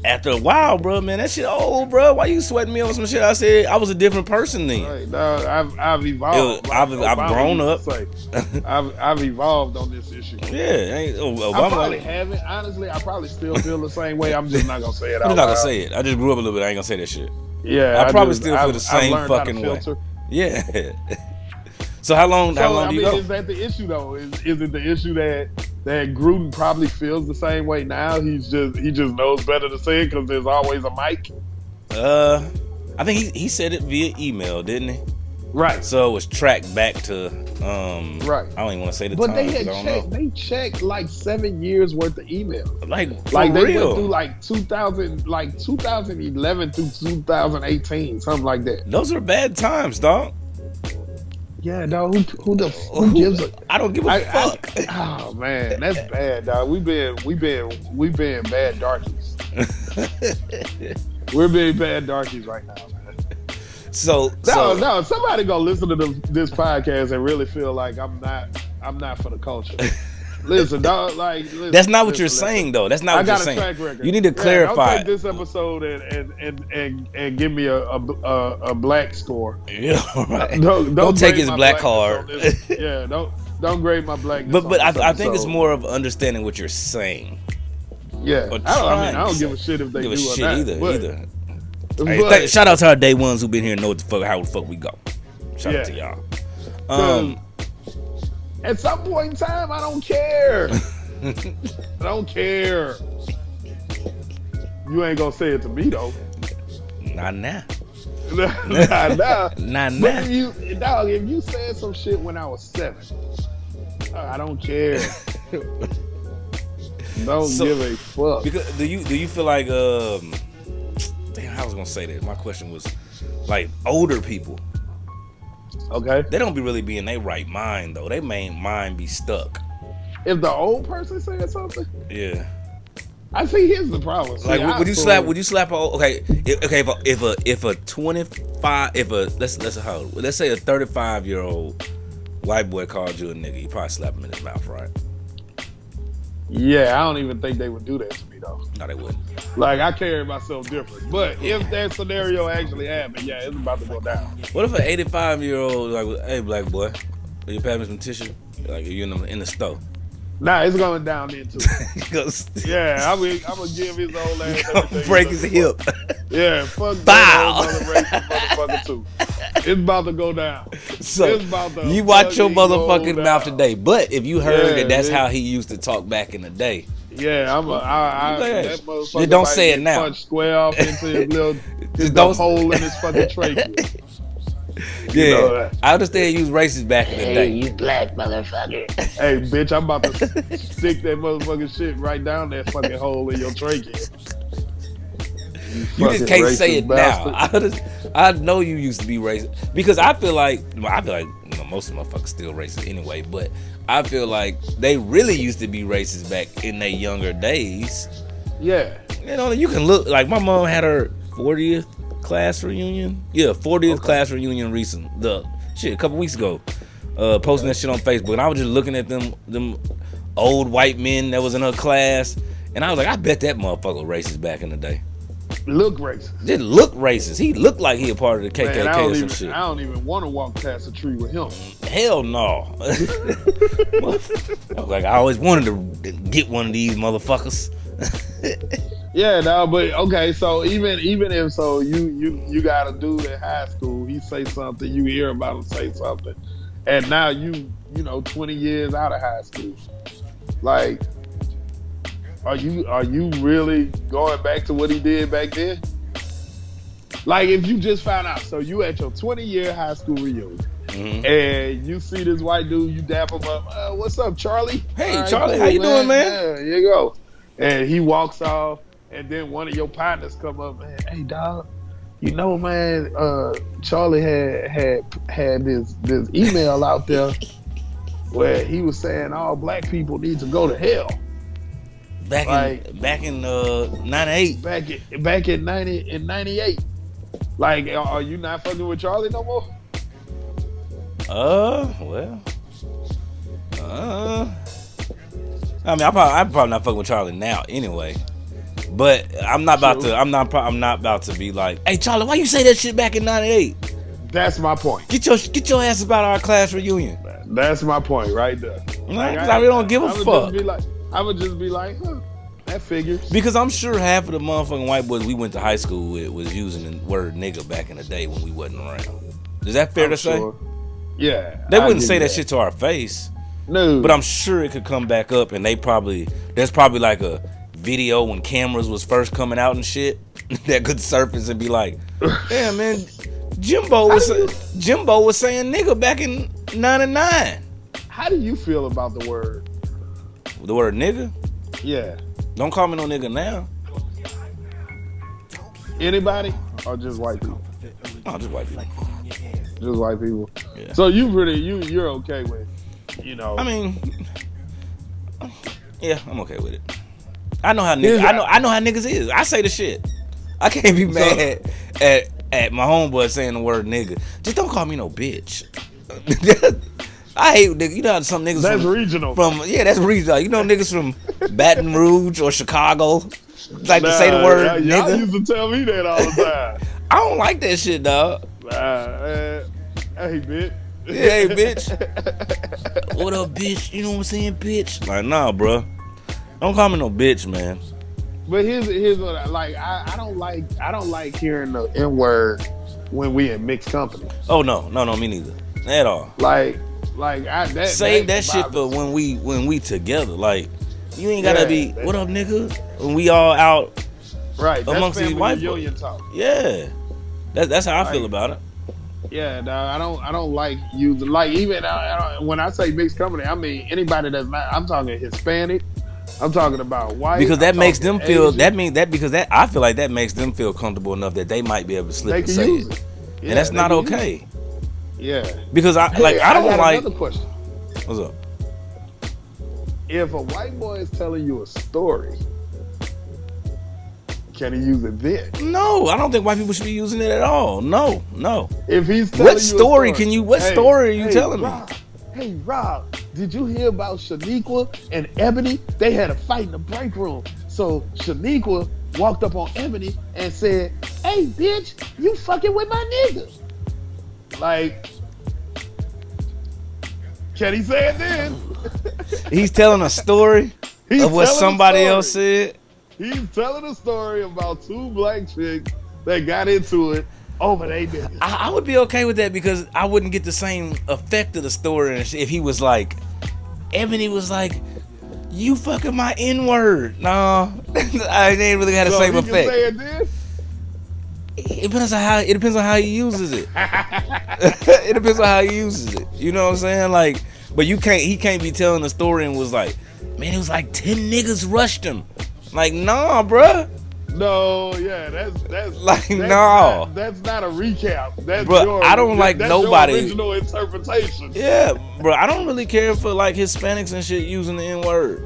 after a while, bro, man, that shit old, bro. Why you sweating me on some shit I said? I was a different person then. Right, no, I've evolved. I've grown up. I've evolved on this issue. Yeah, I probably haven't. Honestly, I probably still feel the same way. I'm just not gonna say it out I'm loud. not gonna say it. I just grew up a little bit. I ain't gonna say that shit. Yeah, I probably still feel the same fucking way. Yeah. So how long do you go? Is that the issue though? Is it the issue that that Gruden probably feels the same way now. He just knows better to say it because there's always a mic. I think he said it via email, didn't he? Right. So it was tracked back to right. I don't even want to say the but time. They had checked. They checked like 7 years worth of emails. Like they real. went through like 2011 through 2018, something like that. Those are bad times, dog. Yeah, dog. Who gives a? I don't give a fuck. Oh man, that's bad, dog. We've been bad darkies. We're being bad darkies right now, man. So somebody gonna listen to this podcast and really feel like I'm not for the culture. Listen, dog. That's not what you're saying, though. That's not what you're saying. I got a track record. You need to clarify. Don't take this episode and give me a black score. Yeah, right. Don't take his black card. Yeah, don't grade my blackness. But I think it's more of understanding what you're saying. Yeah, I don't give a shit if they do or not. Either. Hey, shout out to our day ones who been here and know how the fuck we go. Shout out to y'all. At some point in time, I don't care. I don't care. You ain't gonna say it to me though. Not now. Not now. But if you said some shit when I was 7, I don't care. Don't give a fuck. Because do you feel like damn, I was gonna say that. My question was like older people. Okay. They don't be really be in their right mind though. They main mind be stuck. If the old person said something, yeah. I see. Here's the problem. See, like, would you slap? Would you slap? If a 25, let's say a 35-year-old white boy called you a nigga, you probably slap him in his mouth, right? Yeah, I don't even think they would do that to me though. No, they wouldn't. Like, I carry myself different. But if that scenario actually happened, yeah, it's about to go down. What if an 85-year-old like, hey, black boy, will you pass me some tissue? Like, you in the store. Nah, it's going down there too. Yeah, I'm gonna give his old ass break his hip. Yeah, fuck Bow. that old motherfucker too. It's about to go down. So it's about to you watch your motherfucking mouth today. But if you heard that's how he used to talk back in the day. Yeah, that motherfucker don't say it now. Punch square off into his little hole in his fucking trachea. Yeah, I understand you was racist back in the day. You black motherfucker. Hey, bitch, I'm about to stick that motherfucking shit right down that fucking hole in your trachea. You just can't say it bastard. Now. I know you used to be racist because I feel like most of motherfuckers still racist anyway. But I feel like they really used to be racist back in their younger days. Yeah, you know, you can look like my mom had her 40th class reunion. Yeah, 40th class reunion recent. A couple weeks ago. Posting that shit on Facebook, and I was just looking at them old white men that was in her class, and I was like, I bet that motherfucker was racist back in the day. Look racist. Didn't look racist. He looked like he a part of the KKK or some shit. I don't even want to walk past a tree with him. Hell no. Like, I always wanted to get one of these motherfuckers. Yeah, no, but okay. So even if so, you got a dude in high school. He say something, you hear about him say something, and now you 20 years out of high school. Like, are you really going back to what he did back then? Like, if you just found out, so you at your 20-year high school reunion, and you see this white dude, you dap him up. What's up, Charlie? Hey, right, Charlie, cool, how you doing, man? Yeah, here you go. And he walks off, and then one of your partners come up, man. Hey, dog, man, Charlie had this email out there where he was saying all black people need to go to hell. Back in 98. Back in 98. Like, are you not fucking with Charlie no more? Well. I mean, I'm probably not fucking with Charlie now anyway. But I'm not about to be like, hey Charlie, why you say that shit back in 98? That's my point. Get your ass about our class reunion. That's my point right there. Like, I really don't give a fuck. I would just be like, that figures. Because I'm sure half of the motherfucking white boys we went to high school with was using the word nigga back in the day when we wasn't around. Is that fair to say? Yeah. They wouldn't say that shit to our face. No. But I'm sure it could come back up, and there's probably like a video when cameras was first coming out and shit that could surface and be like, damn man, Jimbo was saying nigga back in '99. How do you feel about the word? The word nigga? Yeah. Don't call me no nigga now. Anybody or just white people? No, just white people. Just white people. Yeah. So you're okay with, I mean, yeah, I'm okay with it. I know how niggas. I know how niggas is. I say the shit. I can't be mad at my homeboy saying the word nigga. Just don't call me no bitch. I hate niggas. You know how some niggas that's regional. That's regional. You know niggas from Baton Rouge or Chicago like to say the word nigga. Y'all used to tell me that all the time. I don't like that shit, dog. Hey, bitch. Yeah, hey, bitch. What up, bitch? You know what I'm saying, bitch? Like, nah, bro. Don't call me no bitch, man. But here's what I don't like hearing the N word when we in mixed company. Oh no, me neither. At all. Save that shit for when we together. Like, you ain't gotta be what up, nigga? When we all out right amongst these white union talk. Yeah, that's how I feel about it. Yeah, dog, I don't like using even when I say mixed company, I mean anybody that's not. I'm talking Hispanic. I'm talking about white. Because that makes them feel. Asian. I feel like that makes them feel comfortable enough that they might be able to slip and say it. Yeah, and that's not okay. Yeah. Because I don't like. Another question. What's up? If a white boy is telling you a story, can he use it then? No, I don't think white people should be using it at all. No. If he's telling what story can you? What story are you telling Rob, me? Hey Rob, did you hear about Shaniqua and Ebony? They had a fight in the break room. So Shaniqua walked up on Ebony and said, "Hey bitch, you fucking with my nigga." Like, can he say it then? He's telling a story of what somebody else said. He's telling a story about two black chicks that got into it over they niggas. I would be okay with that because I wouldn't get the same effect of the story if he was like, Ebony was like, "You fucking my N-word." No, I didn't really have the same effect. Can say it then? It depends on how he uses it. It depends on how he uses it. You know what I'm saying? Like, but he can't be telling the story and was like, man, it was like 10 niggas rushed him. Like, nah, bruh. No, yeah, that's like, no. That's not a recap. That's bro, I don't like that's nobody. Your original interpretation. Yeah, bro, I don't really care for like Hispanics and shit using the N-word.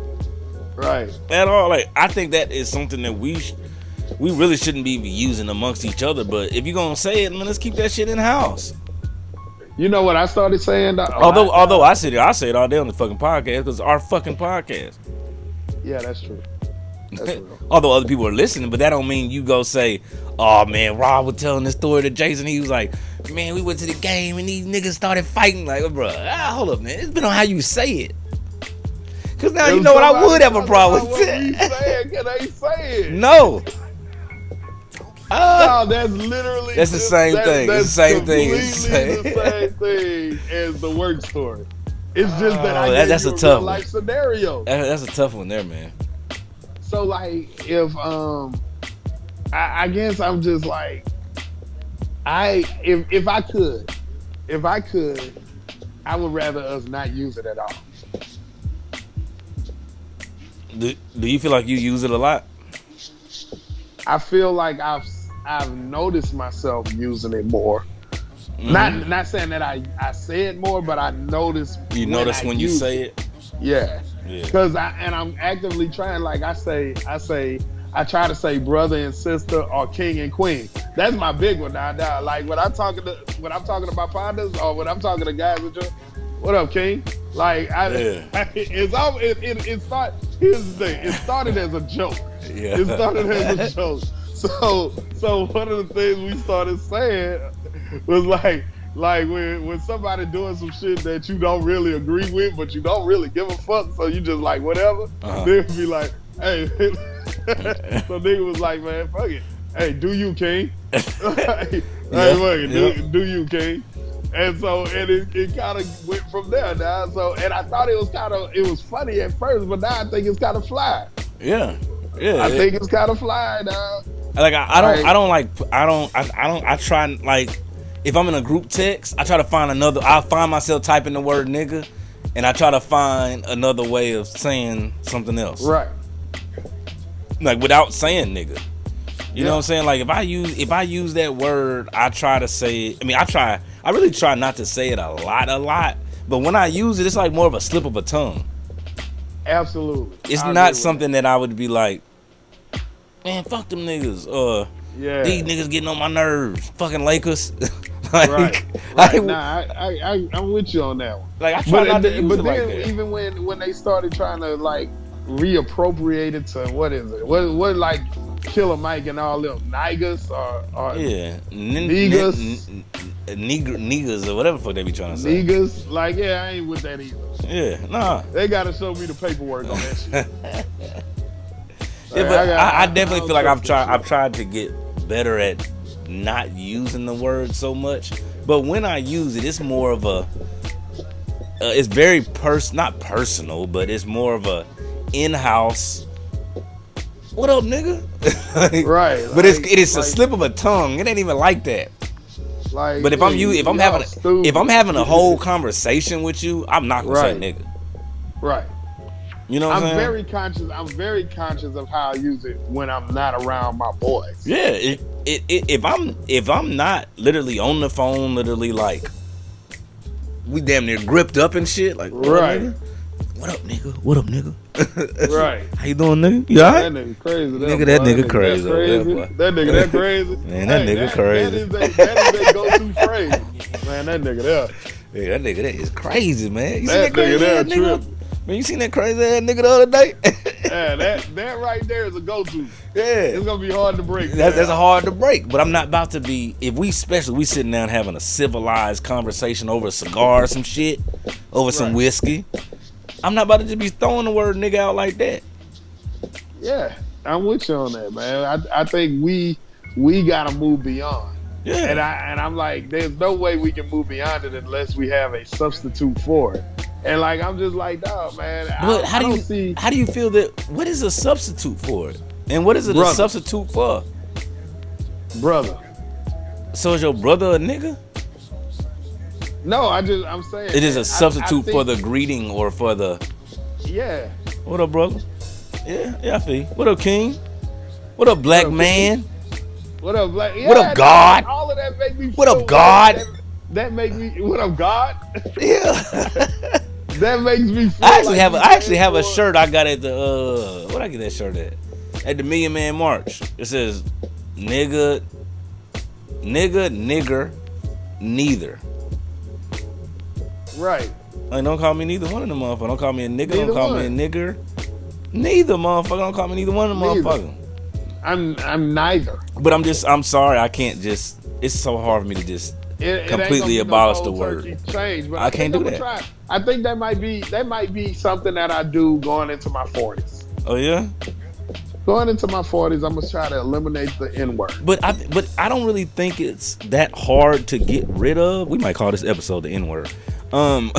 Right. At all. Like, I think that is something that we really shouldn't be using amongst each other. But if you're gonna say it, man, let's keep that shit in house. You know what I started saying? Although I say it all day on the fucking podcast because it's our fucking podcast. Yeah, that's true. Although other people are listening, but that don't mean you go say, "Oh man, Rob was telling this story to Jason. He was like, man, we went to the game and these niggas started fighting." Like, bro, hold up, man. It's been on how you say it. Cause now you know what I would have a problem with. Can they say it? No. No, that's literally the same thing. That's the same thing. The same thing as the work story. It's just that that's a tough real life scenario. That's a tough one there, man. So like, if I guess I'm just like, if I could, I would rather us not use it at all. Do you feel like you use it a lot? I feel like I've noticed myself using it more. Mm-hmm. Not saying that I say it more, but I notice. You notice when you say it? Yeah. Because I'm actively trying. Like I try to say brother and sister or king and queen. That's my big one now. Like when I'm talking to my partners or when I'm talking to guys with you, what up, king? Like here's the thing. It started as a joke. Yeah. It started as a joke. So one of the things we started saying was like when somebody doing some shit that you don't really agree with, but you don't really give a fuck, so you just like whatever. They'd be like, hey. So nigga was like, man, fuck it. Hey, do you, king? Hey, fuck it. Do you, king? it kind of went from there now. So, and I thought it was funny at first, but now I think it's kind of fly. Yeah. I think it's kind of fly now. Like I try like if I'm in a group text, I try to find I'll find myself typing the word nigga, and I try to find another way of saying something else. Right. Like without saying nigga. You know what I'm saying? Like if I use that word, I try to say. I mean, I really try not to say it a lot. But when I use it, it's like more of a slip of a tongue. Absolutely. It's not something that I would be like, man, fuck them niggas. These niggas getting on my nerves. Fucking Lakers. Right. Nah, I'm with you on that one. Like I try not to use it like that. Even when they started trying to like reappropriate it to what is it? What like Killer Mike and all them niggas or niggas or whatever the fuck they be trying to say. Niggas, like I ain't with that either. Yeah, nah. They gotta show me the paperwork on that shit. Yeah, but I definitely feel like I've tried to get better at not using the word so much. But when I use it, it's more of a it's very not personal, but it's more of a in-house. What up, nigga? Right. But it is a slip of a tongue. It ain't even like that. Like, but if I'm having a whole conversation with you, I'm not gonna say nigga. Right. You know what I'm saying? I'm very conscious of how I use it when I'm not around my boys. Yeah. If I'm not literally on the phone, literally like we damn near gripped up and shit, like right. What up, nigga? What up, nigga? Right. How you doing, nigga? You alright? That nigga crazy. That nigga crazy. That nigga crazy. Man, that nigga crazy. That is a go-to phrase. Man, that nigga there. Yeah, that nigga that is crazy, man. You that seen that crazy nigga ass nigga? Man, you seen that crazy ass nigga the other day? Yeah, that right there is a go-to. Yeah. It's gonna be hard to break. That's hard to break. But I'm not about to be, if we sitting down having a civilized conversation over a cigar or some shit, over some whiskey, I'm not about to just be throwing the word nigga out like that. Yeah, I'm with you on that, man. I think we gotta move beyond. Yeah. And I'm like, there's no way we can move beyond it unless we have a substitute for it. And like I'm just like, dog, man. But how do you feel that? What is a substitute for it? And what is it a substitute for? Brother. So is your brother a nigga? No, I'm saying it is a substitute for the greeting or for the. Yeah. What up, brother? Yeah, I feel you. What up, King? What up, black man? What up, black? Yeah, what up, God? All of that make me. What up, God? That make me. What up, God? Yeah. That makes me feel I actually have a shirt I got at the what I get that shirt at? At the Million Man March. It says nigger, neither. Right. Like don't call me neither one of them motherfuckers. Don't call me a nigga, don't call me a nigger. Neither motherfucker, don't call me neither one of them motherfuckers. I'm neither. But I'm sorry, I can't just it's so hard for me to just completely abolish the word. Change, but I can't do that. I think that might be something that I do going into my 40s. Oh yeah? Going into my 40s, I'm gonna try to eliminate the N-word. But I don't really think it's that hard to get rid of. We might call this episode the N-word. I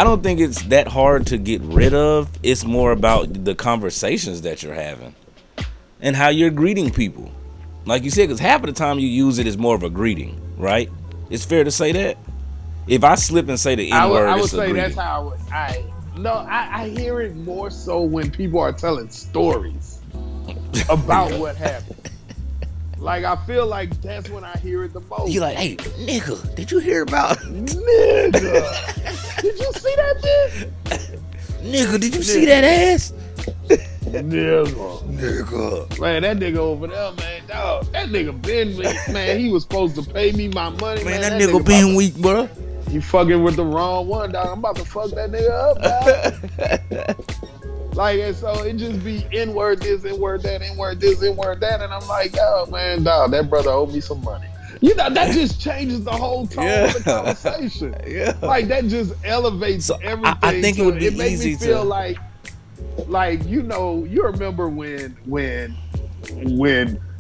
don't think it's that hard to get rid of. It's more about the conversations that you're having and how you're greeting people. Like you said, because half of the time you use it as more of a greeting, right? It's fair to say that. If I slip and say the N-word, I would it's a say greeting. that's how I hear it more so when people are telling stories about what happened. Like, I feel like that's when I hear it the most. You're like, hey, nigga, did you hear about nigga? Did you see that bitch? Nigga, did you see that ass? Nigga. Man, that nigga over there, man, dog. That nigga been weak, man. He was supposed to pay me my money, man. Man, that nigga been weak, bro. You fucking with the wrong one, dog. I'm about to fuck that nigga up, dog. Like, and so it just be N-word this, N-word that, N-word this, N-word that. And I'm like, oh, man, dog, that brother owed me some money. You know, that just changes the whole tone of the conversation. Yeah. Like, that just elevates everything. I think it would be makes easy me feel to... like, you know, you remember when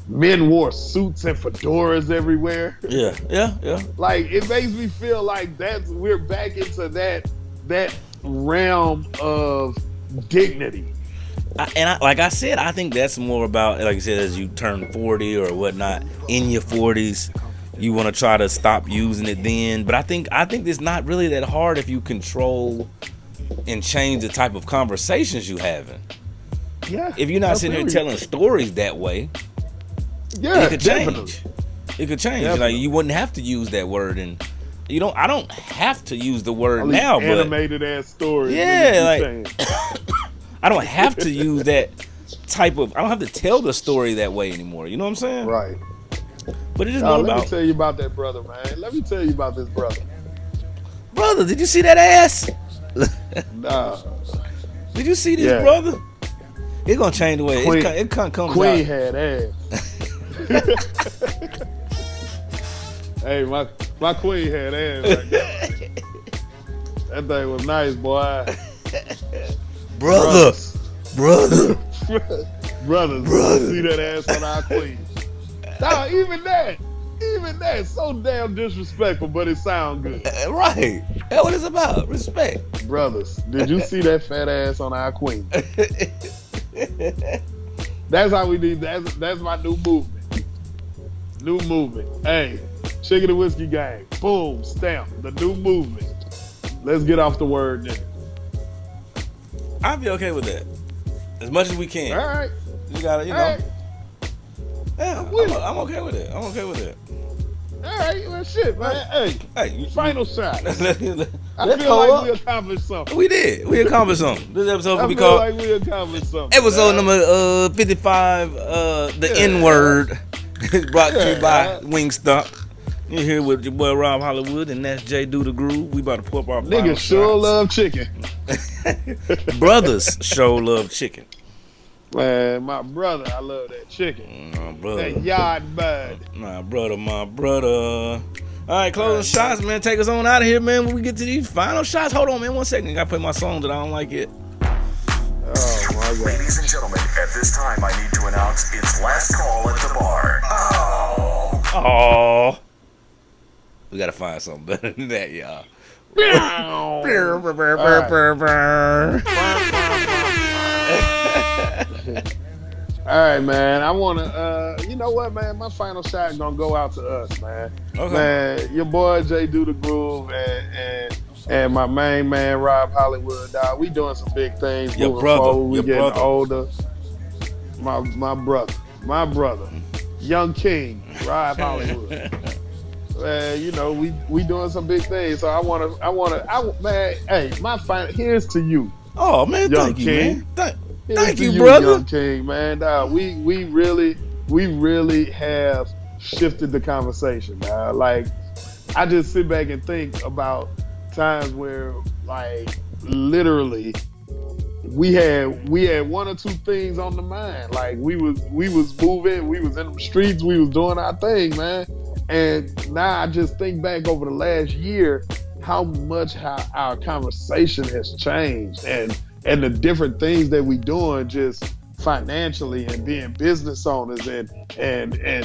men wore suits and fedoras everywhere. Yeah. Like it makes me feel like we're back into that realm of dignity. Like I said, I think that's more about, like I said, as you turn 40 or whatnot, in your 40s, you want to try to stop using it then. But I think it's not really that hard if you control and change the type of conversations you having. Yeah. If you're not sitting here telling stories that way, it could change. It could change. Definitely. Like you wouldn't have to use that word, and I don't have to use the word now, but animated ass stories. Yeah, like I don't have to use that type of. I don't have to tell the story that way anymore. You know what I'm saying? Right. But it is more let about. me tell you about that brother, man. Let me tell you about this brother. Brother, did you see that ass? Nah. Did you see this, brother? It's gonna change the way it comes Queen out. had ass. Hey, my queen had ass right now. That thing was nice, boy. Brother. Brothers. See that ass on our queen. Nah, even that, so damn disrespectful, but it sound good. Right. That's what it's about. Respect. Brothers, did you see that fat ass on our queen? That's how we need. That's my new movement. Hey, Chicken and Whiskey Gang. Boom, stamp. The new movement. Let's get off the word nigga. I'll be okay with that. As much as we can. All right. You gotta, you know. Right. Yeah, I'm okay with it. All right, well, shit, man. Hey, final shot. I feel like we accomplished something. We did. We accomplished something. This episode could be called. Like we accomplished something. Episode number 55. The N word is brought to you by Wingstop. You're here with your boy Rob Hollywood, and that's J Do the Groove. We about to pull up our niggas sure love chicken. Brothers sure love chicken. Man, my brother, I love that chicken. My brother. That yard bud. My brother. All right, closing shots, man. Take us on out of here, man. When we get to these final shots. Hold on, man. 1 second. I gotta play my song that I don't like it. Oh, my God. Ladies and gentlemen, at this time, I need to announce it's last call at the bar. Oh. We gotta find something better than that, y'all. All right, man. I want to, you know what, man? My final shot gonna go out to us, man. Okay. Man, your boy J Do the Groove and my main man Rob Hollywood, dog. We doing some big things moving forward. We getting older. My brother, Young King, Rob Hollywood. Man, you know we doing some big things. So I wanna, man. Hey, my final. Here's to you. Oh man, Young thank you, King. man. Thank you, you, brother. Young King, man. We really have shifted the conversation, man. Like, I just sit back and think about times where, like, literally, we had one or two things on the mind. Like, we was moving, we was in the streets, we was doing our thing, man. And now I just think back over the last year, how much our conversation has changed, and the different things that we doing just financially and being business owners and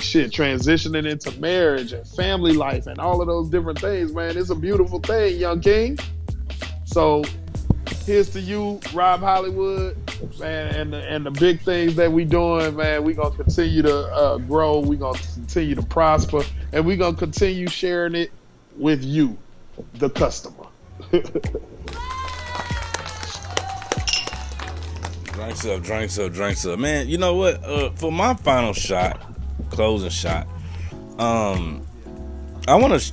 shit, transitioning into marriage and family life and all of those different things, man. It's a beautiful thing, Young King. So here's to you, Rob Hollywood, man, and the big things that we doing, man. We gonna continue to grow. We gonna continue to prosper, and we gonna continue sharing it with you, the customer. Drinks up. Man, you know what? For my final shot, closing shot, I want to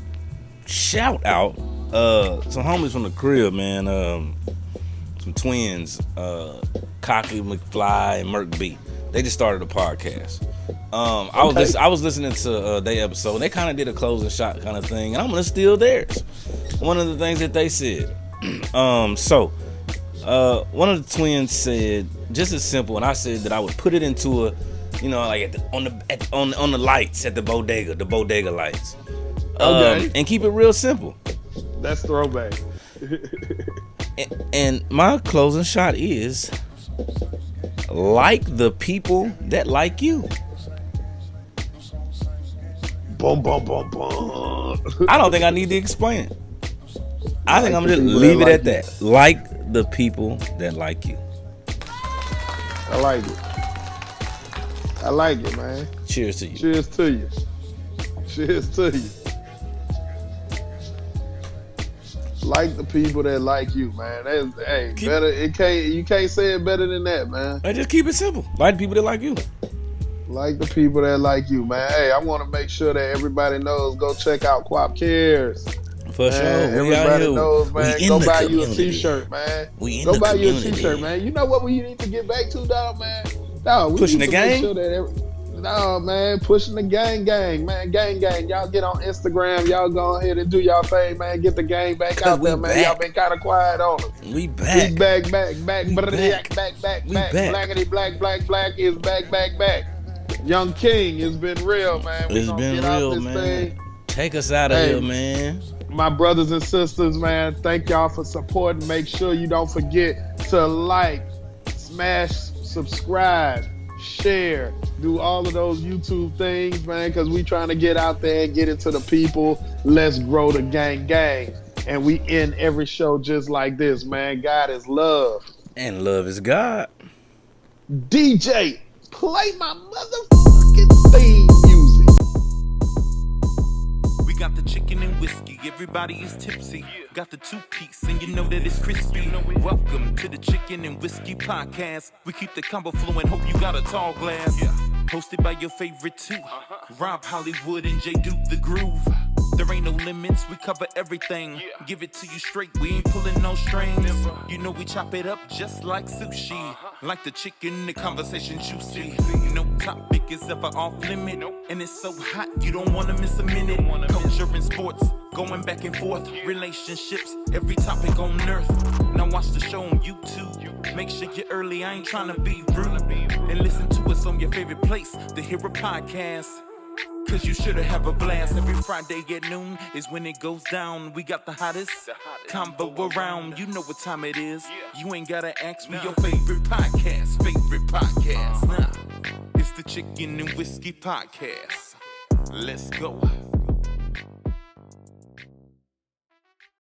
shout out some homies from the crib, man. Some twins, Cocky McFly and Merc B. They just started a podcast. I was listening to their episode, and they kind of did a closing shot kind of thing, and I'm gonna steal theirs. One of the things that they said. One of the twins said just as simple, and I said that I would put it into a, you know, like on the lights at the bodega lights, and keep it real simple. That's throwback. And my closing shot is like the people that like you. boom, boom, boom, boom. I don't think I need to explain it. I think Like I'm the gonna just people leave that it at like that. Like the people that like you. I like it. I like it, man. Cheers to you. Cheers to you. Cheers to you. Like the people that like you, man. That's, hey, better. You can't say it better than that, man. I just keep it simple. Like the people that like you. Like the people that like you, man. Hey, I want to make sure that everybody knows. Go check out Quap Cares. For sure. Everybody knows, man. Go buy you a t-shirt, man. Go buy you a t-shirt, man. You know what we need to get back to, dog, man? Dog, we pushing need the to gang? make sure that dog, man, pushing the gang, man. Gang. Y'all get on Instagram. Y'all go ahead and do y'all thing, man. Get the gang back out there, man. Back. Y'all been kind of quiet on us. We back. We back. We back. Back. We back. Blackity black is back. Young King, it's been real, man. It's been real, man. Thing. Take us out of here, man. My brothers and sisters, man, thank y'all for supporting. Make sure you don't forget to like, smash, subscribe, share, do all of those YouTube things, man, because we trying to get out there and get it to the people. Let's grow the gang. And we end every show just like this, man. God is love. And love is God. DJ, play my motherfucking theme music. Got the chicken and whiskey, everybody is tipsy. Got the 2-piece, and you know that it's crispy. Welcome to the Chicken and Whiskey Podcast. We keep the combo flowing, hope you got a tall glass. Hosted by your favorite two, Rob Hollywood and J Duke the Groove. There ain't no limits, we cover everything. Give it to you straight, we ain't pulling no strings. You know we chop it up just like sushi. Like the chicken, the conversation juicy. No topic is ever off limit. And it's so hot, you don't wanna miss a minute. Culture and sports, going back and forth. Relationships, every topic on earth. Now watch the show on YouTube. Make sure you're early, I ain't trying to be rude. And listen to us on your favorite place to hear a podcast. Cause you should have a blast. Every Friday at noon is when it goes down. We got the hottest combo around. You know what time it is. You ain't gotta ask me your favorite podcast. Nah, it's the Chicken and Whiskey Podcast. Let's go.